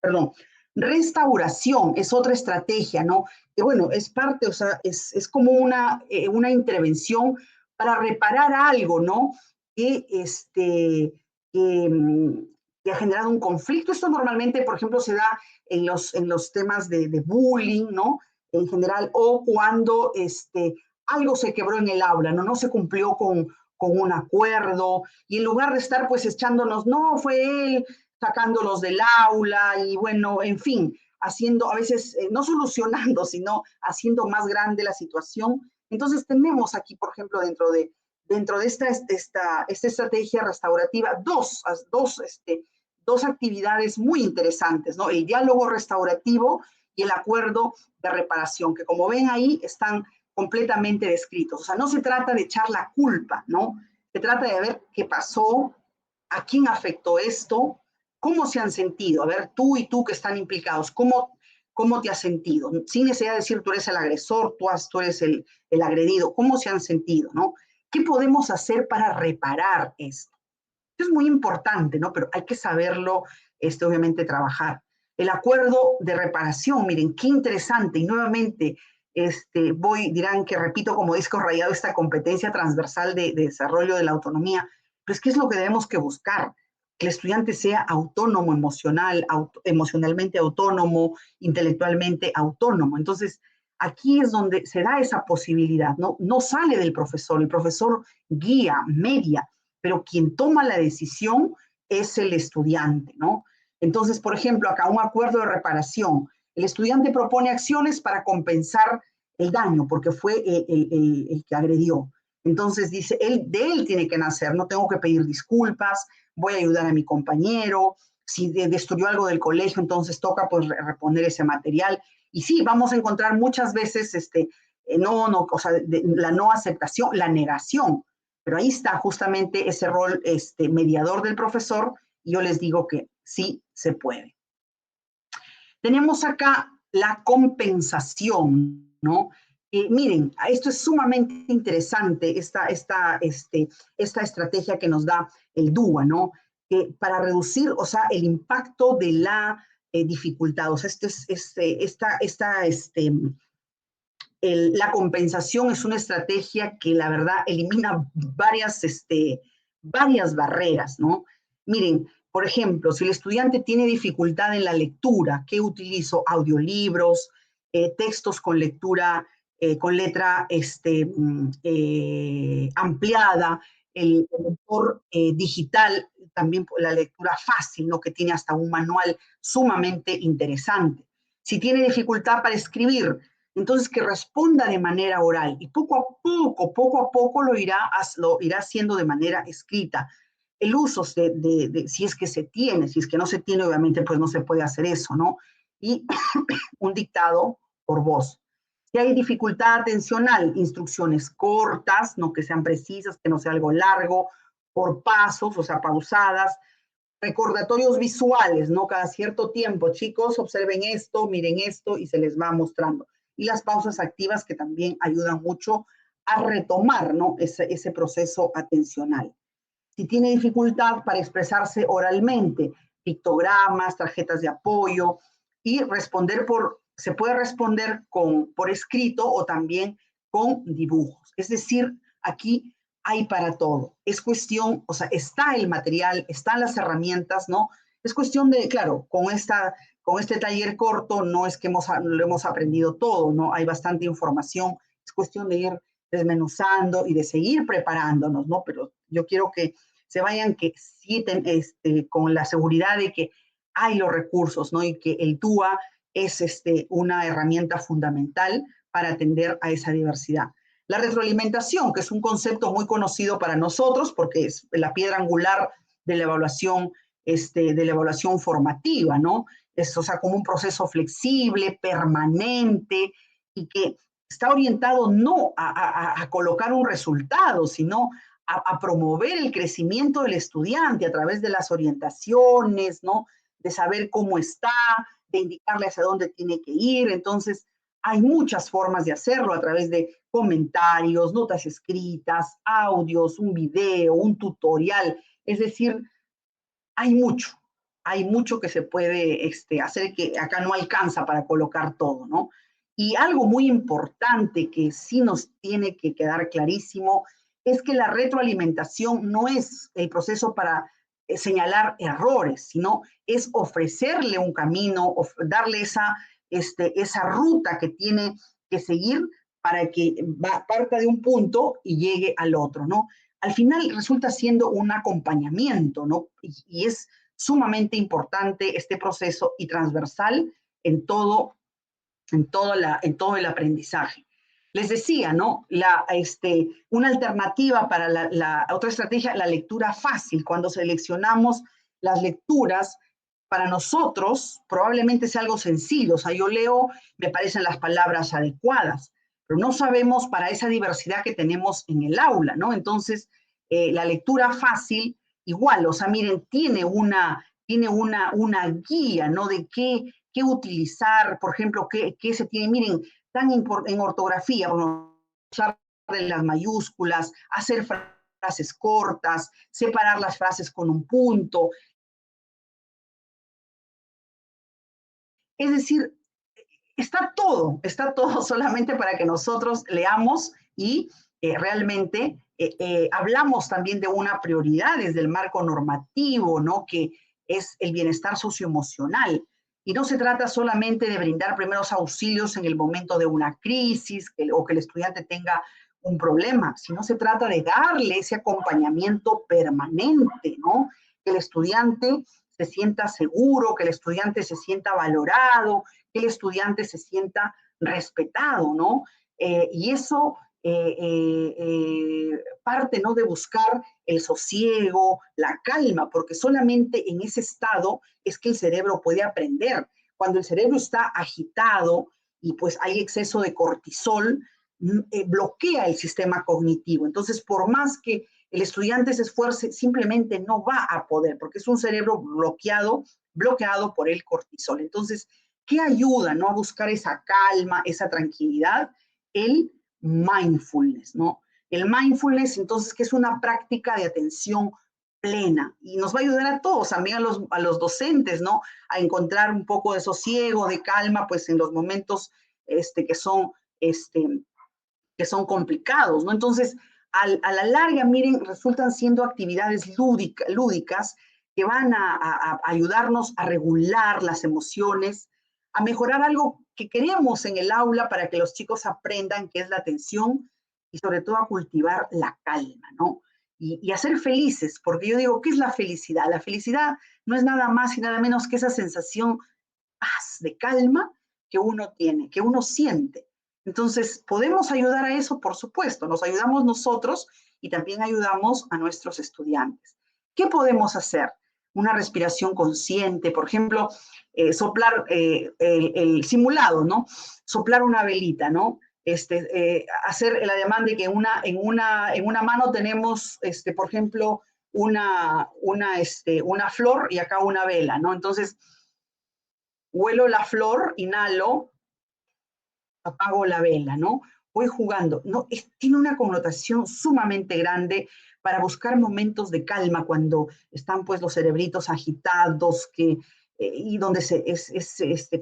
Perdón. Restauración es otra estrategia, ¿no? Que bueno, es parte, o sea, es como una intervención para reparar algo, ¿no? Que ha generado un conflicto. Esto normalmente, por ejemplo, se da en los temas de bullying, ¿no? En general, o cuando algo se quebró en el aula, ¿no? No se cumplió con un acuerdo, y en lugar de estar pues echándonos, no, fue él, sacándolos del aula, y bueno, en fin, haciendo, a veces, no solucionando, sino haciendo más grande la situación. Entonces tenemos aquí, por ejemplo, dentro de esta estrategia restaurativa, dos actividades muy interesantes, ¿no? El diálogo restaurativo y el acuerdo de reparación, que como ven ahí están completamente descritos. O sea, no se trata de echar la culpa, ¿no? Se trata de ver qué pasó, a quién afectó esto, cómo se han sentido. A ver, tú y tú que están implicados, ¿cómo te has sentido? Sin necesidad de decir tú eres el agresor, tú eres el agredido. ¿Cómo se han sentido, no? ¿Qué podemos hacer para reparar esto? Esto es muy importante, ¿no? Pero hay que saberlo, obviamente, trabajar. El acuerdo de reparación, miren, qué interesante. Y nuevamente, dirán que repito como disco rayado esta competencia transversal de desarrollo de la autonomía, pero es que es lo que debemos que buscar, que el estudiante sea autónomo emocionalmente autónomo, intelectualmente autónomo. Entonces, aquí es donde se da esa posibilidad, ¿no? No sale del profesor, el profesor guía, media, pero quien toma la decisión es el estudiante, ¿no? Entonces, por ejemplo, acá un acuerdo de reparación. El estudiante propone acciones para compensar el daño, porque fue el que agredió. Entonces dice, de él tiene que nacer, no tengo que pedir disculpas, voy a ayudar a mi compañero, si destruyó algo del colegio, entonces toca pues reponer ese material. Y sí, vamos a encontrar muchas veces o sea, la no aceptación, la negación, pero ahí está justamente ese rol mediador del profesor, y yo les digo que sí se puede. Tenemos acá la compensación, ¿no? Miren, esto es sumamente interesante, esta estrategia que nos da el DUA, ¿no? Para reducir, o sea, el impacto de la dificultad. O sea, La compensación es una estrategia que la verdad elimina varias barreras, ¿no? Miren, por ejemplo, si el estudiante tiene dificultad en la lectura, ¿qué utilizo? Audiolibros, textos con lectura, con letra ampliada, el lector digital, también la lectura fácil, ¿no? Que tiene hasta un manual sumamente interesante. Si tiene dificultad para escribir, entonces que responda de manera oral y poco a poco lo irá haciendo de manera escrita. El uso si es que se tiene, si es que no se tiene, obviamente pues no se puede hacer eso, ¿no? Y un dictado por voz. Si hay dificultad atencional, instrucciones cortas, no que sean precisas, que no sea algo largo, por pasos, o sea, pausadas, recordatorios visuales, ¿no? Cada cierto tiempo, chicos, observen esto, miren esto y se les va mostrando. Y las pausas activas que también ayudan mucho a retomar, ¿no? Ese proceso atencional. Si tiene dificultad para expresarse oralmente, pictogramas, tarjetas de apoyo y se puede responder por escrito o también con dibujos. Es decir, aquí hay para todo. Es cuestión, o sea, está el material, están las herramientas, ¿no? Es cuestión de, claro, con este taller corto no es que lo hemos aprendido todo, ¿no? Hay bastante información, es cuestión de ir desmenuzando y de seguir preparándonos, ¿no? Pero yo quiero que se vayan con la seguridad de que hay los recursos, ¿no? Y que el TUA es una herramienta fundamental para atender a esa diversidad. La retroalimentación, que es un concepto muy conocido para nosotros porque es la piedra angular de la evaluación, formativa, ¿no? Es, o sea, como un proceso flexible, permanente y que está orientado no a colocar un resultado, sino a promover el crecimiento del estudiante a través de las orientaciones, ¿no? De saber cómo está, de indicarle hacia dónde tiene que ir. Entonces, hay muchas formas de hacerlo a través de comentarios, notas escritas, audios, un video, un tutorial. Es decir, hay mucho que se puede hacer que acá no alcanza para colocar todo, ¿no? Y algo muy importante que sí nos tiene que quedar clarísimo es que la retroalimentación no es el proceso para señalar errores, sino es ofrecerle un camino, darle esa ruta que tiene que seguir para que parta de un punto y llegue al otro, ¿no? Al final resulta siendo un acompañamiento, ¿no? Y es sumamente importante este proceso y transversal en todo el aprendizaje. Les decía, ¿no? Una alternativa para la otra estrategia, la lectura fácil. Cuando seleccionamos las lecturas, para nosotros probablemente sea algo sencillo. O sea, yo leo, me parecen las palabras adecuadas, pero no sabemos para esa diversidad que tenemos en el aula, ¿no? Entonces, la lectura fácil, igual, o sea, miren, tiene una guía, ¿no? De qué utilizar, por ejemplo, qué se tiene, miren, en ortografía, bueno, usar las mayúsculas, hacer frases cortas, separar las frases con un punto. Es decir, está todo solamente para que nosotros leamos y realmente hablamos también de una prioridad desde el marco normativo, ¿no? Que es el bienestar socioemocional. Y no se trata solamente de brindar primeros auxilios en el momento de una crisis o que el estudiante tenga un problema, sino se trata de darle ese acompañamiento permanente, ¿no? Que el estudiante se sienta seguro, que el estudiante se sienta valorado, que el estudiante se sienta respetado, ¿no? Y eso parte, ¿no? De buscar el sosiego, la calma, porque solamente en ese estado es que el cerebro puede aprender. Cuando el cerebro está agitado y pues hay exceso de cortisol, bloquea el sistema cognitivo. Entonces, por más que el estudiante se esfuerce, simplemente no va a poder, porque es un cerebro bloqueado por el cortisol. Entonces, ¿qué ayuda, no, a buscar esa calma, esa tranquilidad? El mindfulness, ¿no? El mindfulness, entonces, que es una práctica de atención plena y nos va a ayudar a todos, también a los docentes, ¿no? A encontrar un poco de sosiego, de calma, pues en los momentos que son que son complicados, ¿no? Entonces, a la larga, miren, resultan siendo actividades lúdicas que van a ayudarnos a regular las emociones, a mejorar algo que queremos en el aula para que los chicos aprendan, que es la atención, y sobre todo a cultivar la calma, ¿no? Y a ser felices, porque yo digo, ¿qué es la felicidad? La felicidad no es nada más y nada menos que esa sensación de calma que uno tiene, que uno siente. Entonces, ¿podemos ayudar a eso? Por supuesto, nos ayudamos nosotros y también ayudamos a nuestros estudiantes. ¿Qué podemos hacer? Una respiración consciente, por ejemplo, soplar el simulado, ¿no? Soplar una velita, ¿no? Hacer el ademán de que en una mano tenemos, por ejemplo, una flor y acá una vela, ¿no? Entonces, huelo la flor, inhalo, apago la vela, ¿no? Voy jugando. No, tiene una connotación sumamente grande para buscar momentos de calma cuando están pues los cerebritos agitados y donde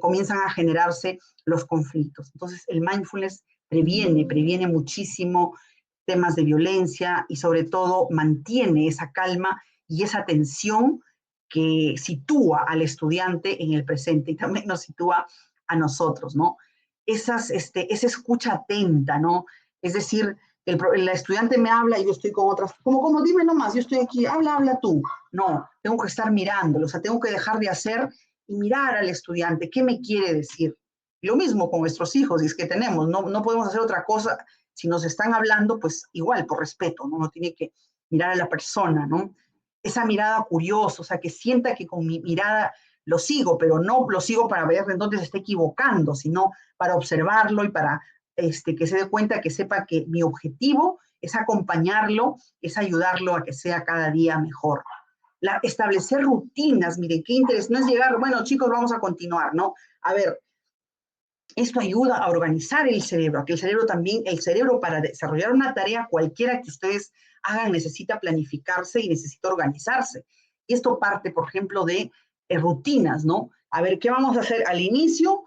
comienzan a generarse los conflictos. Entonces el mindfulness previene muchísimo temas de violencia y sobre todo mantiene esa calma y esa atención que sitúa al estudiante en el presente y también nos sitúa a nosotros, ¿no? Esa escucha atenta, ¿no? Es decir, el estudiante me habla y yo estoy con otras, como dime nomás, yo estoy aquí, habla tú. No, tengo que estar mirándolo, o sea, tengo que dejar de hacer y mirar al estudiante, ¿qué me quiere decir? Lo mismo con nuestros hijos, y es que tenemos, no podemos hacer otra cosa, si nos están hablando, pues igual, por respeto, ¿no? Uno tiene que mirar a la persona, ¿no? Esa mirada curiosa, o sea, que sienta que con mi mirada lo sigo, pero no lo sigo para ver en dónde se está equivocando, sino para observarlo y para que se dé cuenta, que sepa que mi objetivo es acompañarlo, es ayudarlo a que sea cada día mejor. Establecer rutinas, miren, qué interés, no es llegar, bueno, chicos, vamos a continuar, ¿no? A ver, esto ayuda a organizar el cerebro, a que el cerebro para desarrollar una tarea cualquiera que ustedes hagan necesita planificarse y necesita organizarse. Y esto parte, por ejemplo, de rutinas, ¿no? A ver, ¿qué vamos a hacer al inicio?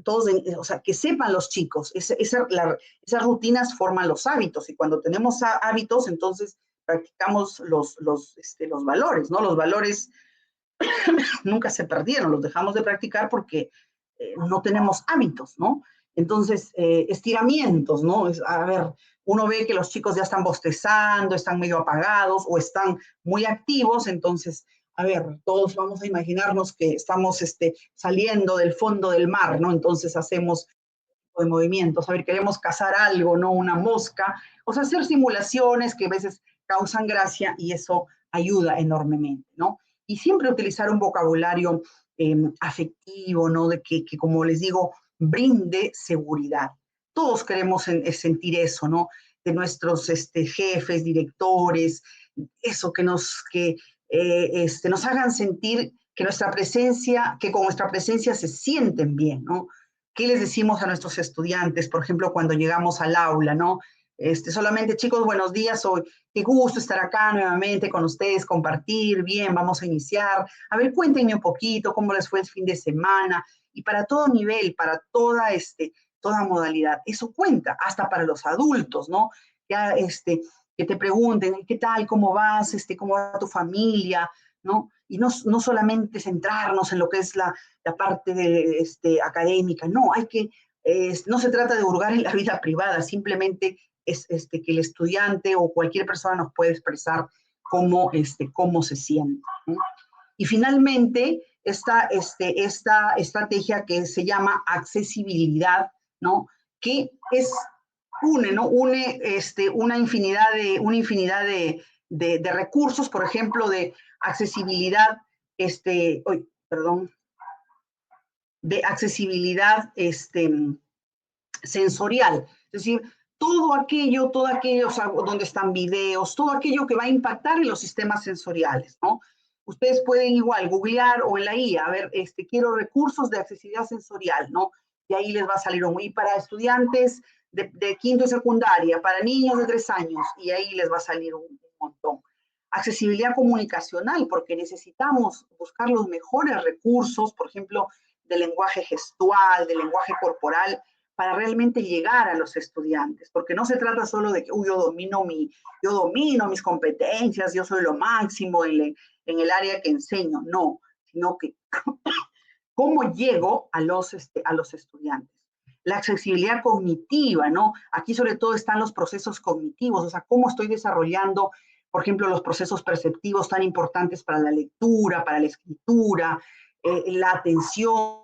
O sea, que sepan los chicos, esas rutinas forman los hábitos y cuando tenemos hábitos, entonces practicamos los valores, ¿no? Los valores nunca se perdieron, los dejamos de practicar porque no tenemos hábitos, ¿no? Entonces, estiramientos, ¿no? A ver, uno ve que los chicos ya están bostezando, están medio apagados o están muy activos, entonces, a ver, todos vamos a imaginarnos que estamos saliendo del fondo del mar, ¿no? Entonces hacemos de movimientos, a ver, queremos cazar algo, ¿no? Una mosca, o sea, hacer simulaciones que a veces causan gracia y eso ayuda enormemente, ¿no? Y siempre utilizar un vocabulario afectivo, ¿no? De que, como les digo, brinde seguridad. Todos queremos sentir eso, ¿no? De nuestros jefes, directores, eso que nos hagan sentir que con nuestra presencia se sienten bien, ¿no? ¿Qué les decimos a nuestros estudiantes, por ejemplo, cuando llegamos al aula, ¿no? Solamente, chicos, buenos días, hoy, qué gusto estar acá nuevamente con ustedes, compartir, bien, vamos a iniciar. A ver, cuéntenme un poquito cómo les fue el fin de semana, y para todo nivel, para toda modalidad. Eso cuenta, hasta para los adultos, ¿no? Ya, que te pregunten, ¿qué tal, cómo vas, cómo va tu familia, ¿no? Y no solamente centrarnos en lo que es la parte académica, no, no se trata de hurgar en la vida privada, simplemente es que el estudiante o cualquier persona nos puede expresar cómo se siente, ¿no? Y finalmente, esta estrategia que se llama accesibilidad, ¿no? Que une una infinidad de recursos, por ejemplo, de accesibilidad, de accesibilidad sensorial, es decir, todo aquello, o sea, donde están videos, todo aquello que va a impactar en los sistemas sensoriales, ¿no? Ustedes pueden igual googlear o en la IA, a ver, quiero recursos de accesibilidad sensorial, ¿no? Y ahí les va a salir y para estudiantes de quinto y secundaria, para niños de 3 años, y ahí les va a salir un montón. Accesibilidad comunicacional, porque necesitamos buscar los mejores recursos, por ejemplo, de lenguaje gestual, de lenguaje corporal, para realmente llegar a los estudiantes, porque no se trata solo de que yo domino mis competencias, yo soy lo máximo en el área que enseño, no, sino que cómo llego a los estudiantes. La accesibilidad cognitiva, ¿no? Aquí sobre todo están los procesos cognitivos, o sea, cómo estoy desarrollando, por ejemplo, los procesos perceptivos tan importantes para la lectura, para la escritura, la atención,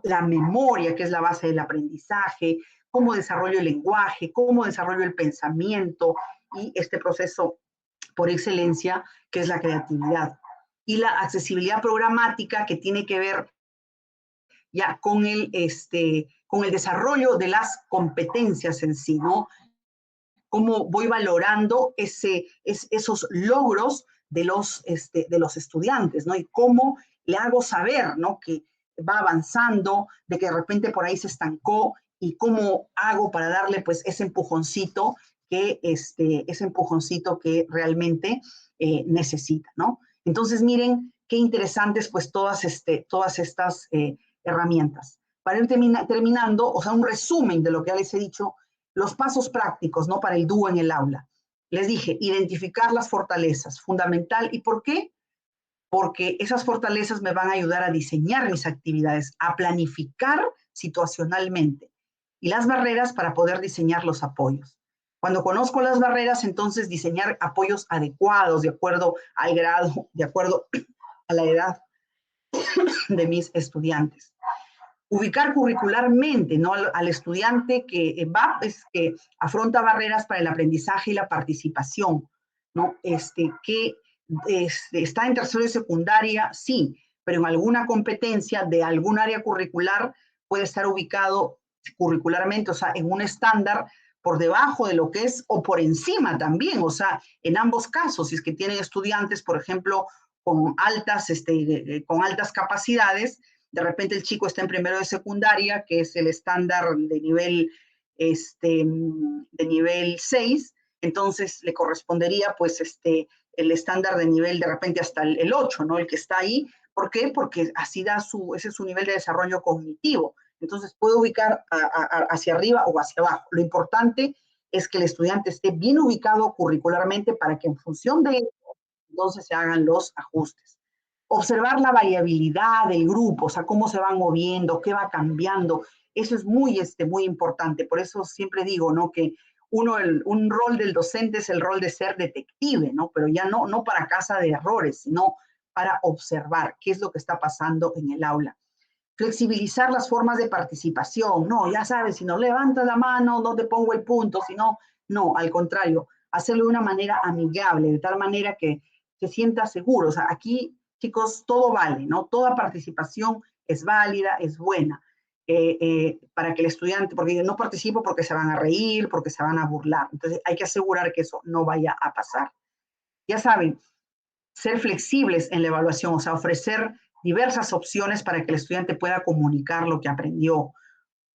la memoria, que es la base del aprendizaje, cómo desarrollo el lenguaje, cómo desarrollo el pensamiento y este proceso por excelencia, que es la creatividad. Y la accesibilidad programática, que tiene que ver ya con el desarrollo de las competencias en sí, ¿no? Cómo voy valorando esos logros de los estudiantes, ¿no? Y cómo le hago saber, ¿no? Que va avanzando, de que de repente por ahí se estancó, y cómo hago para darle pues ese empujoncito que realmente necesita, ¿no? Entonces miren qué interesantes pues todas estas herramientas. Para ir terminando, o sea, un resumen de lo que ya les he dicho, los pasos prácticos, ¿no? Para el dúo en el aula. Les dije, identificar las fortalezas, fundamental. ¿Y por qué? Porque esas fortalezas me van a ayudar a diseñar mis actividades, a planificar situacionalmente. Y las barreras para poder diseñar los apoyos. Cuando conozco las barreras, entonces diseñar apoyos adecuados, de acuerdo al grado, de acuerdo a la edad de mis estudiantes. Ubicar curricularmente, ¿no? Al estudiante que afronta barreras para el aprendizaje y la participación, ¿no? Que está en tercero y secundaria, sí, pero en alguna competencia de algún área curricular puede estar ubicado curricularmente, o sea, en un estándar por debajo de lo que es, o por encima también, o sea, en ambos casos, si es que tienen estudiantes, por ejemplo, con altas capacidades, de repente el chico está en primero de secundaria, que es el estándar de nivel 6, entonces le correspondería pues el estándar de nivel de repente hasta el 8, ¿no? El que está ahí. ¿Por qué? Porque así ese es su nivel de desarrollo cognitivo. Entonces puede ubicar hacia arriba o hacia abajo. Lo importante es que el estudiante esté bien ubicado curricularmente para que en función de eso, entonces se hagan los ajustes. Observar la variabilidad del grupo, o sea, cómo se van moviendo, qué va cambiando. Eso es muy importante. Por eso siempre digo, ¿no? Que un rol del docente es el rol de ser detective, ¿no? Pero ya no para casa de errores, sino para observar qué es lo que está pasando en el aula. Flexibilizar las formas de participación. No, ya sabes, si no levantas la mano, no te pongo el punto, no, al contrario, hacerlo de una manera amigable, de tal manera que se sienta seguro. O sea, aquí, chicos, todo vale, ¿no? Toda participación es válida, es buena, para que el estudiante, porque yo no participo porque se van a reír, porque se van a burlar. Entonces, hay que asegurar que eso no vaya a pasar. Ya saben, ser flexibles en la evaluación, o sea, ofrecer diversas opciones para que el estudiante pueda comunicar lo que aprendió.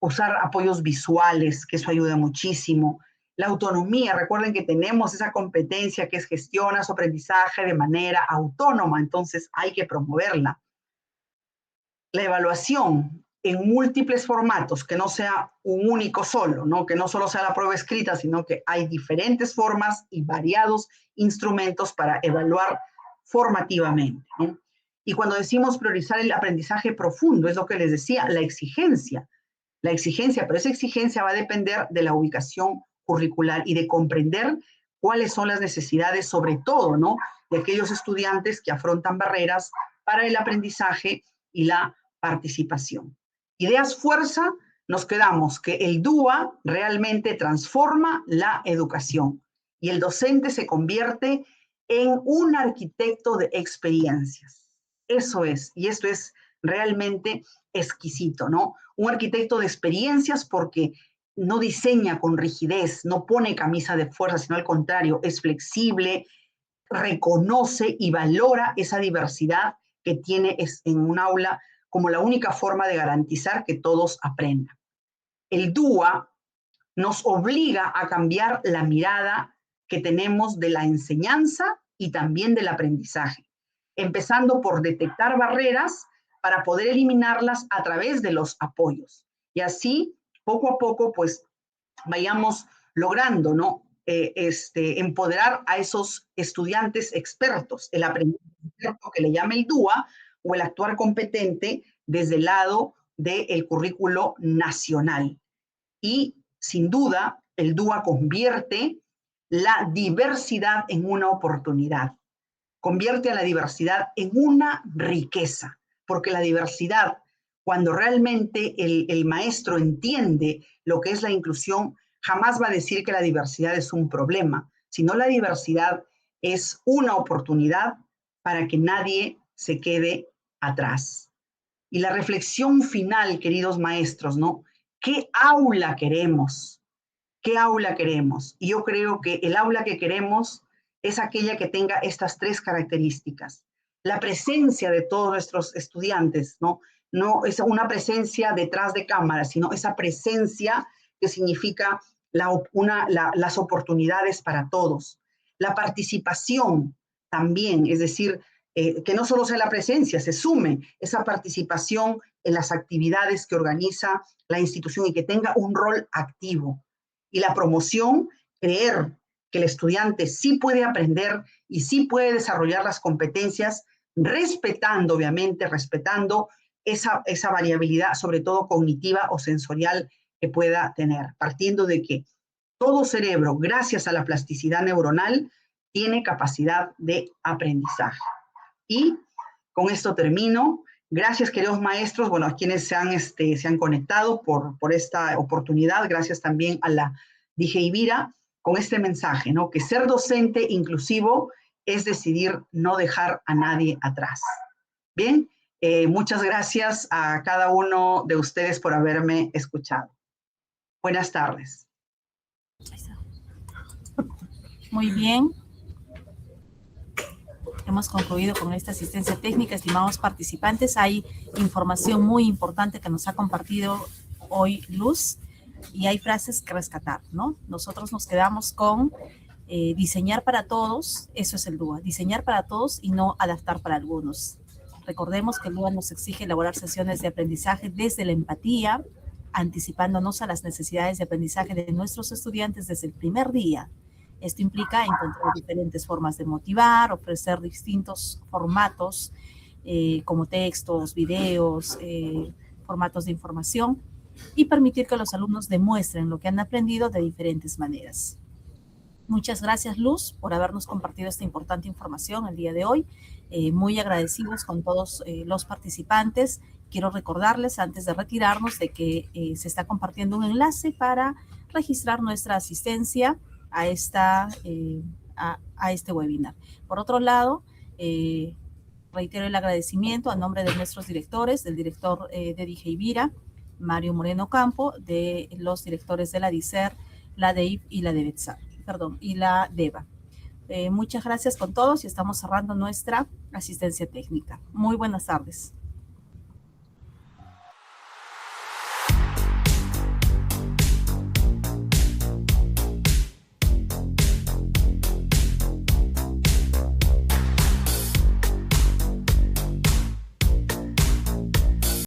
Usar apoyos visuales, que eso ayuda muchísimo. La autonomía, recuerden que tenemos esa competencia que es gestiona su aprendizaje de manera autónoma, entonces hay que promoverla. La evaluación en múltiples formatos, que no sea un único solo, ¿no? Que no solo sea la prueba escrita, sino que hay diferentes formas y variados instrumentos para evaluar formativamente, ¿no? Y cuando decimos priorizar el aprendizaje profundo, es lo que les decía, la exigencia, pero esa exigencia va a depender de la ubicación curricular y de comprender cuáles son las necesidades, sobre todo, ¿no? De aquellos estudiantes que afrontan barreras para el aprendizaje y la participación. Ideas fuerza, nos quedamos que el DUA realmente transforma la educación y el docente se convierte en un arquitecto de experiencias. Eso es, y esto es realmente exquisito, ¿no? Un arquitecto de experiencias porque no diseña con rigidez, no pone camisa de fuerza, sino al contrario, es flexible, reconoce y valora esa diversidad que tiene en un aula como la única forma de garantizar que todos aprendan. El DUA nos obliga a cambiar la mirada que tenemos de la enseñanza y también del aprendizaje, empezando por detectar barreras para poder eliminarlas a través de los apoyos y así poco a poco, pues, vayamos logrando, ¿no? Empoderar a esos estudiantes expertos, el aprendiz experto que le llama el DUA, o el actuar competente desde el lado del currículo nacional. Y, sin duda, el DUA convierte la diversidad en una oportunidad, convierte a la diversidad en una riqueza, porque la diversidad, cuando realmente el maestro entiende lo que es la inclusión, jamás va a decir que la diversidad es un problema, sino la diversidad es una oportunidad para que nadie se quede atrás. Y la reflexión final, queridos maestros, ¿no? ¿Qué aula queremos? ¿Qué aula queremos? Y yo creo que el aula que queremos es aquella que tenga estas tres características. La presencia de todos nuestros estudiantes, ¿no? No es una presencia detrás de cámara, sino esa presencia que significa las oportunidades para todos. La participación también, es decir, que no solo sea la presencia, se sume esa participación en las actividades que organiza la institución y que tenga un rol activo. Y la promoción, creer que el estudiante sí puede aprender y sí puede desarrollar las competencias, respetando, obviamente, respetando esa variabilidad, sobre todo cognitiva o sensorial que pueda tener, partiendo de que todo cerebro, gracias a la plasticidad neuronal, tiene capacidad de aprendizaje. Y con esto termino. Gracias, queridos maestros, bueno, a quienes se han conectado por esta oportunidad. Gracias también a la DG Ibira con este mensaje, ¿no? Que ser docente inclusivo es decidir no dejar a nadie atrás. Bien, muchas gracias a cada uno de ustedes por haberme escuchado. Buenas tardes. Muy bien. Hemos concluido con esta asistencia técnica, estimados participantes. Hay información muy importante que nos ha compartido hoy Luz y hay frases que rescatar, ¿no? Nosotros nos quedamos con diseñar para todos, eso es el DUA, diseñar para todos y no adaptar para algunos. Recordemos que el DUA nos exige elaborar sesiones de aprendizaje desde la empatía, anticipándonos a las necesidades de aprendizaje de nuestros estudiantes desde el primer día. Esto implica encontrar diferentes formas de motivar, ofrecer distintos formatos como textos, videos, formatos de información y permitir que los alumnos demuestren lo que han aprendido de diferentes maneras. Muchas gracias, Luz, por habernos compartido esta importante información el día de hoy. Muy agradecidos con todos los participantes. Quiero recordarles antes de retirarnos de que se está compartiendo un enlace para registrar nuestra asistencia a este webinar. Por otro lado, reitero el agradecimiento a nombre de nuestros directores, del director de DG Ibira, Mario Moreno Campo, de los directores de la DICER, la DEIP y la DEBETSAR, y la DEVA. Muchas gracias con todos y estamos cerrando nuestra asistencia técnica. Muy buenas tardes.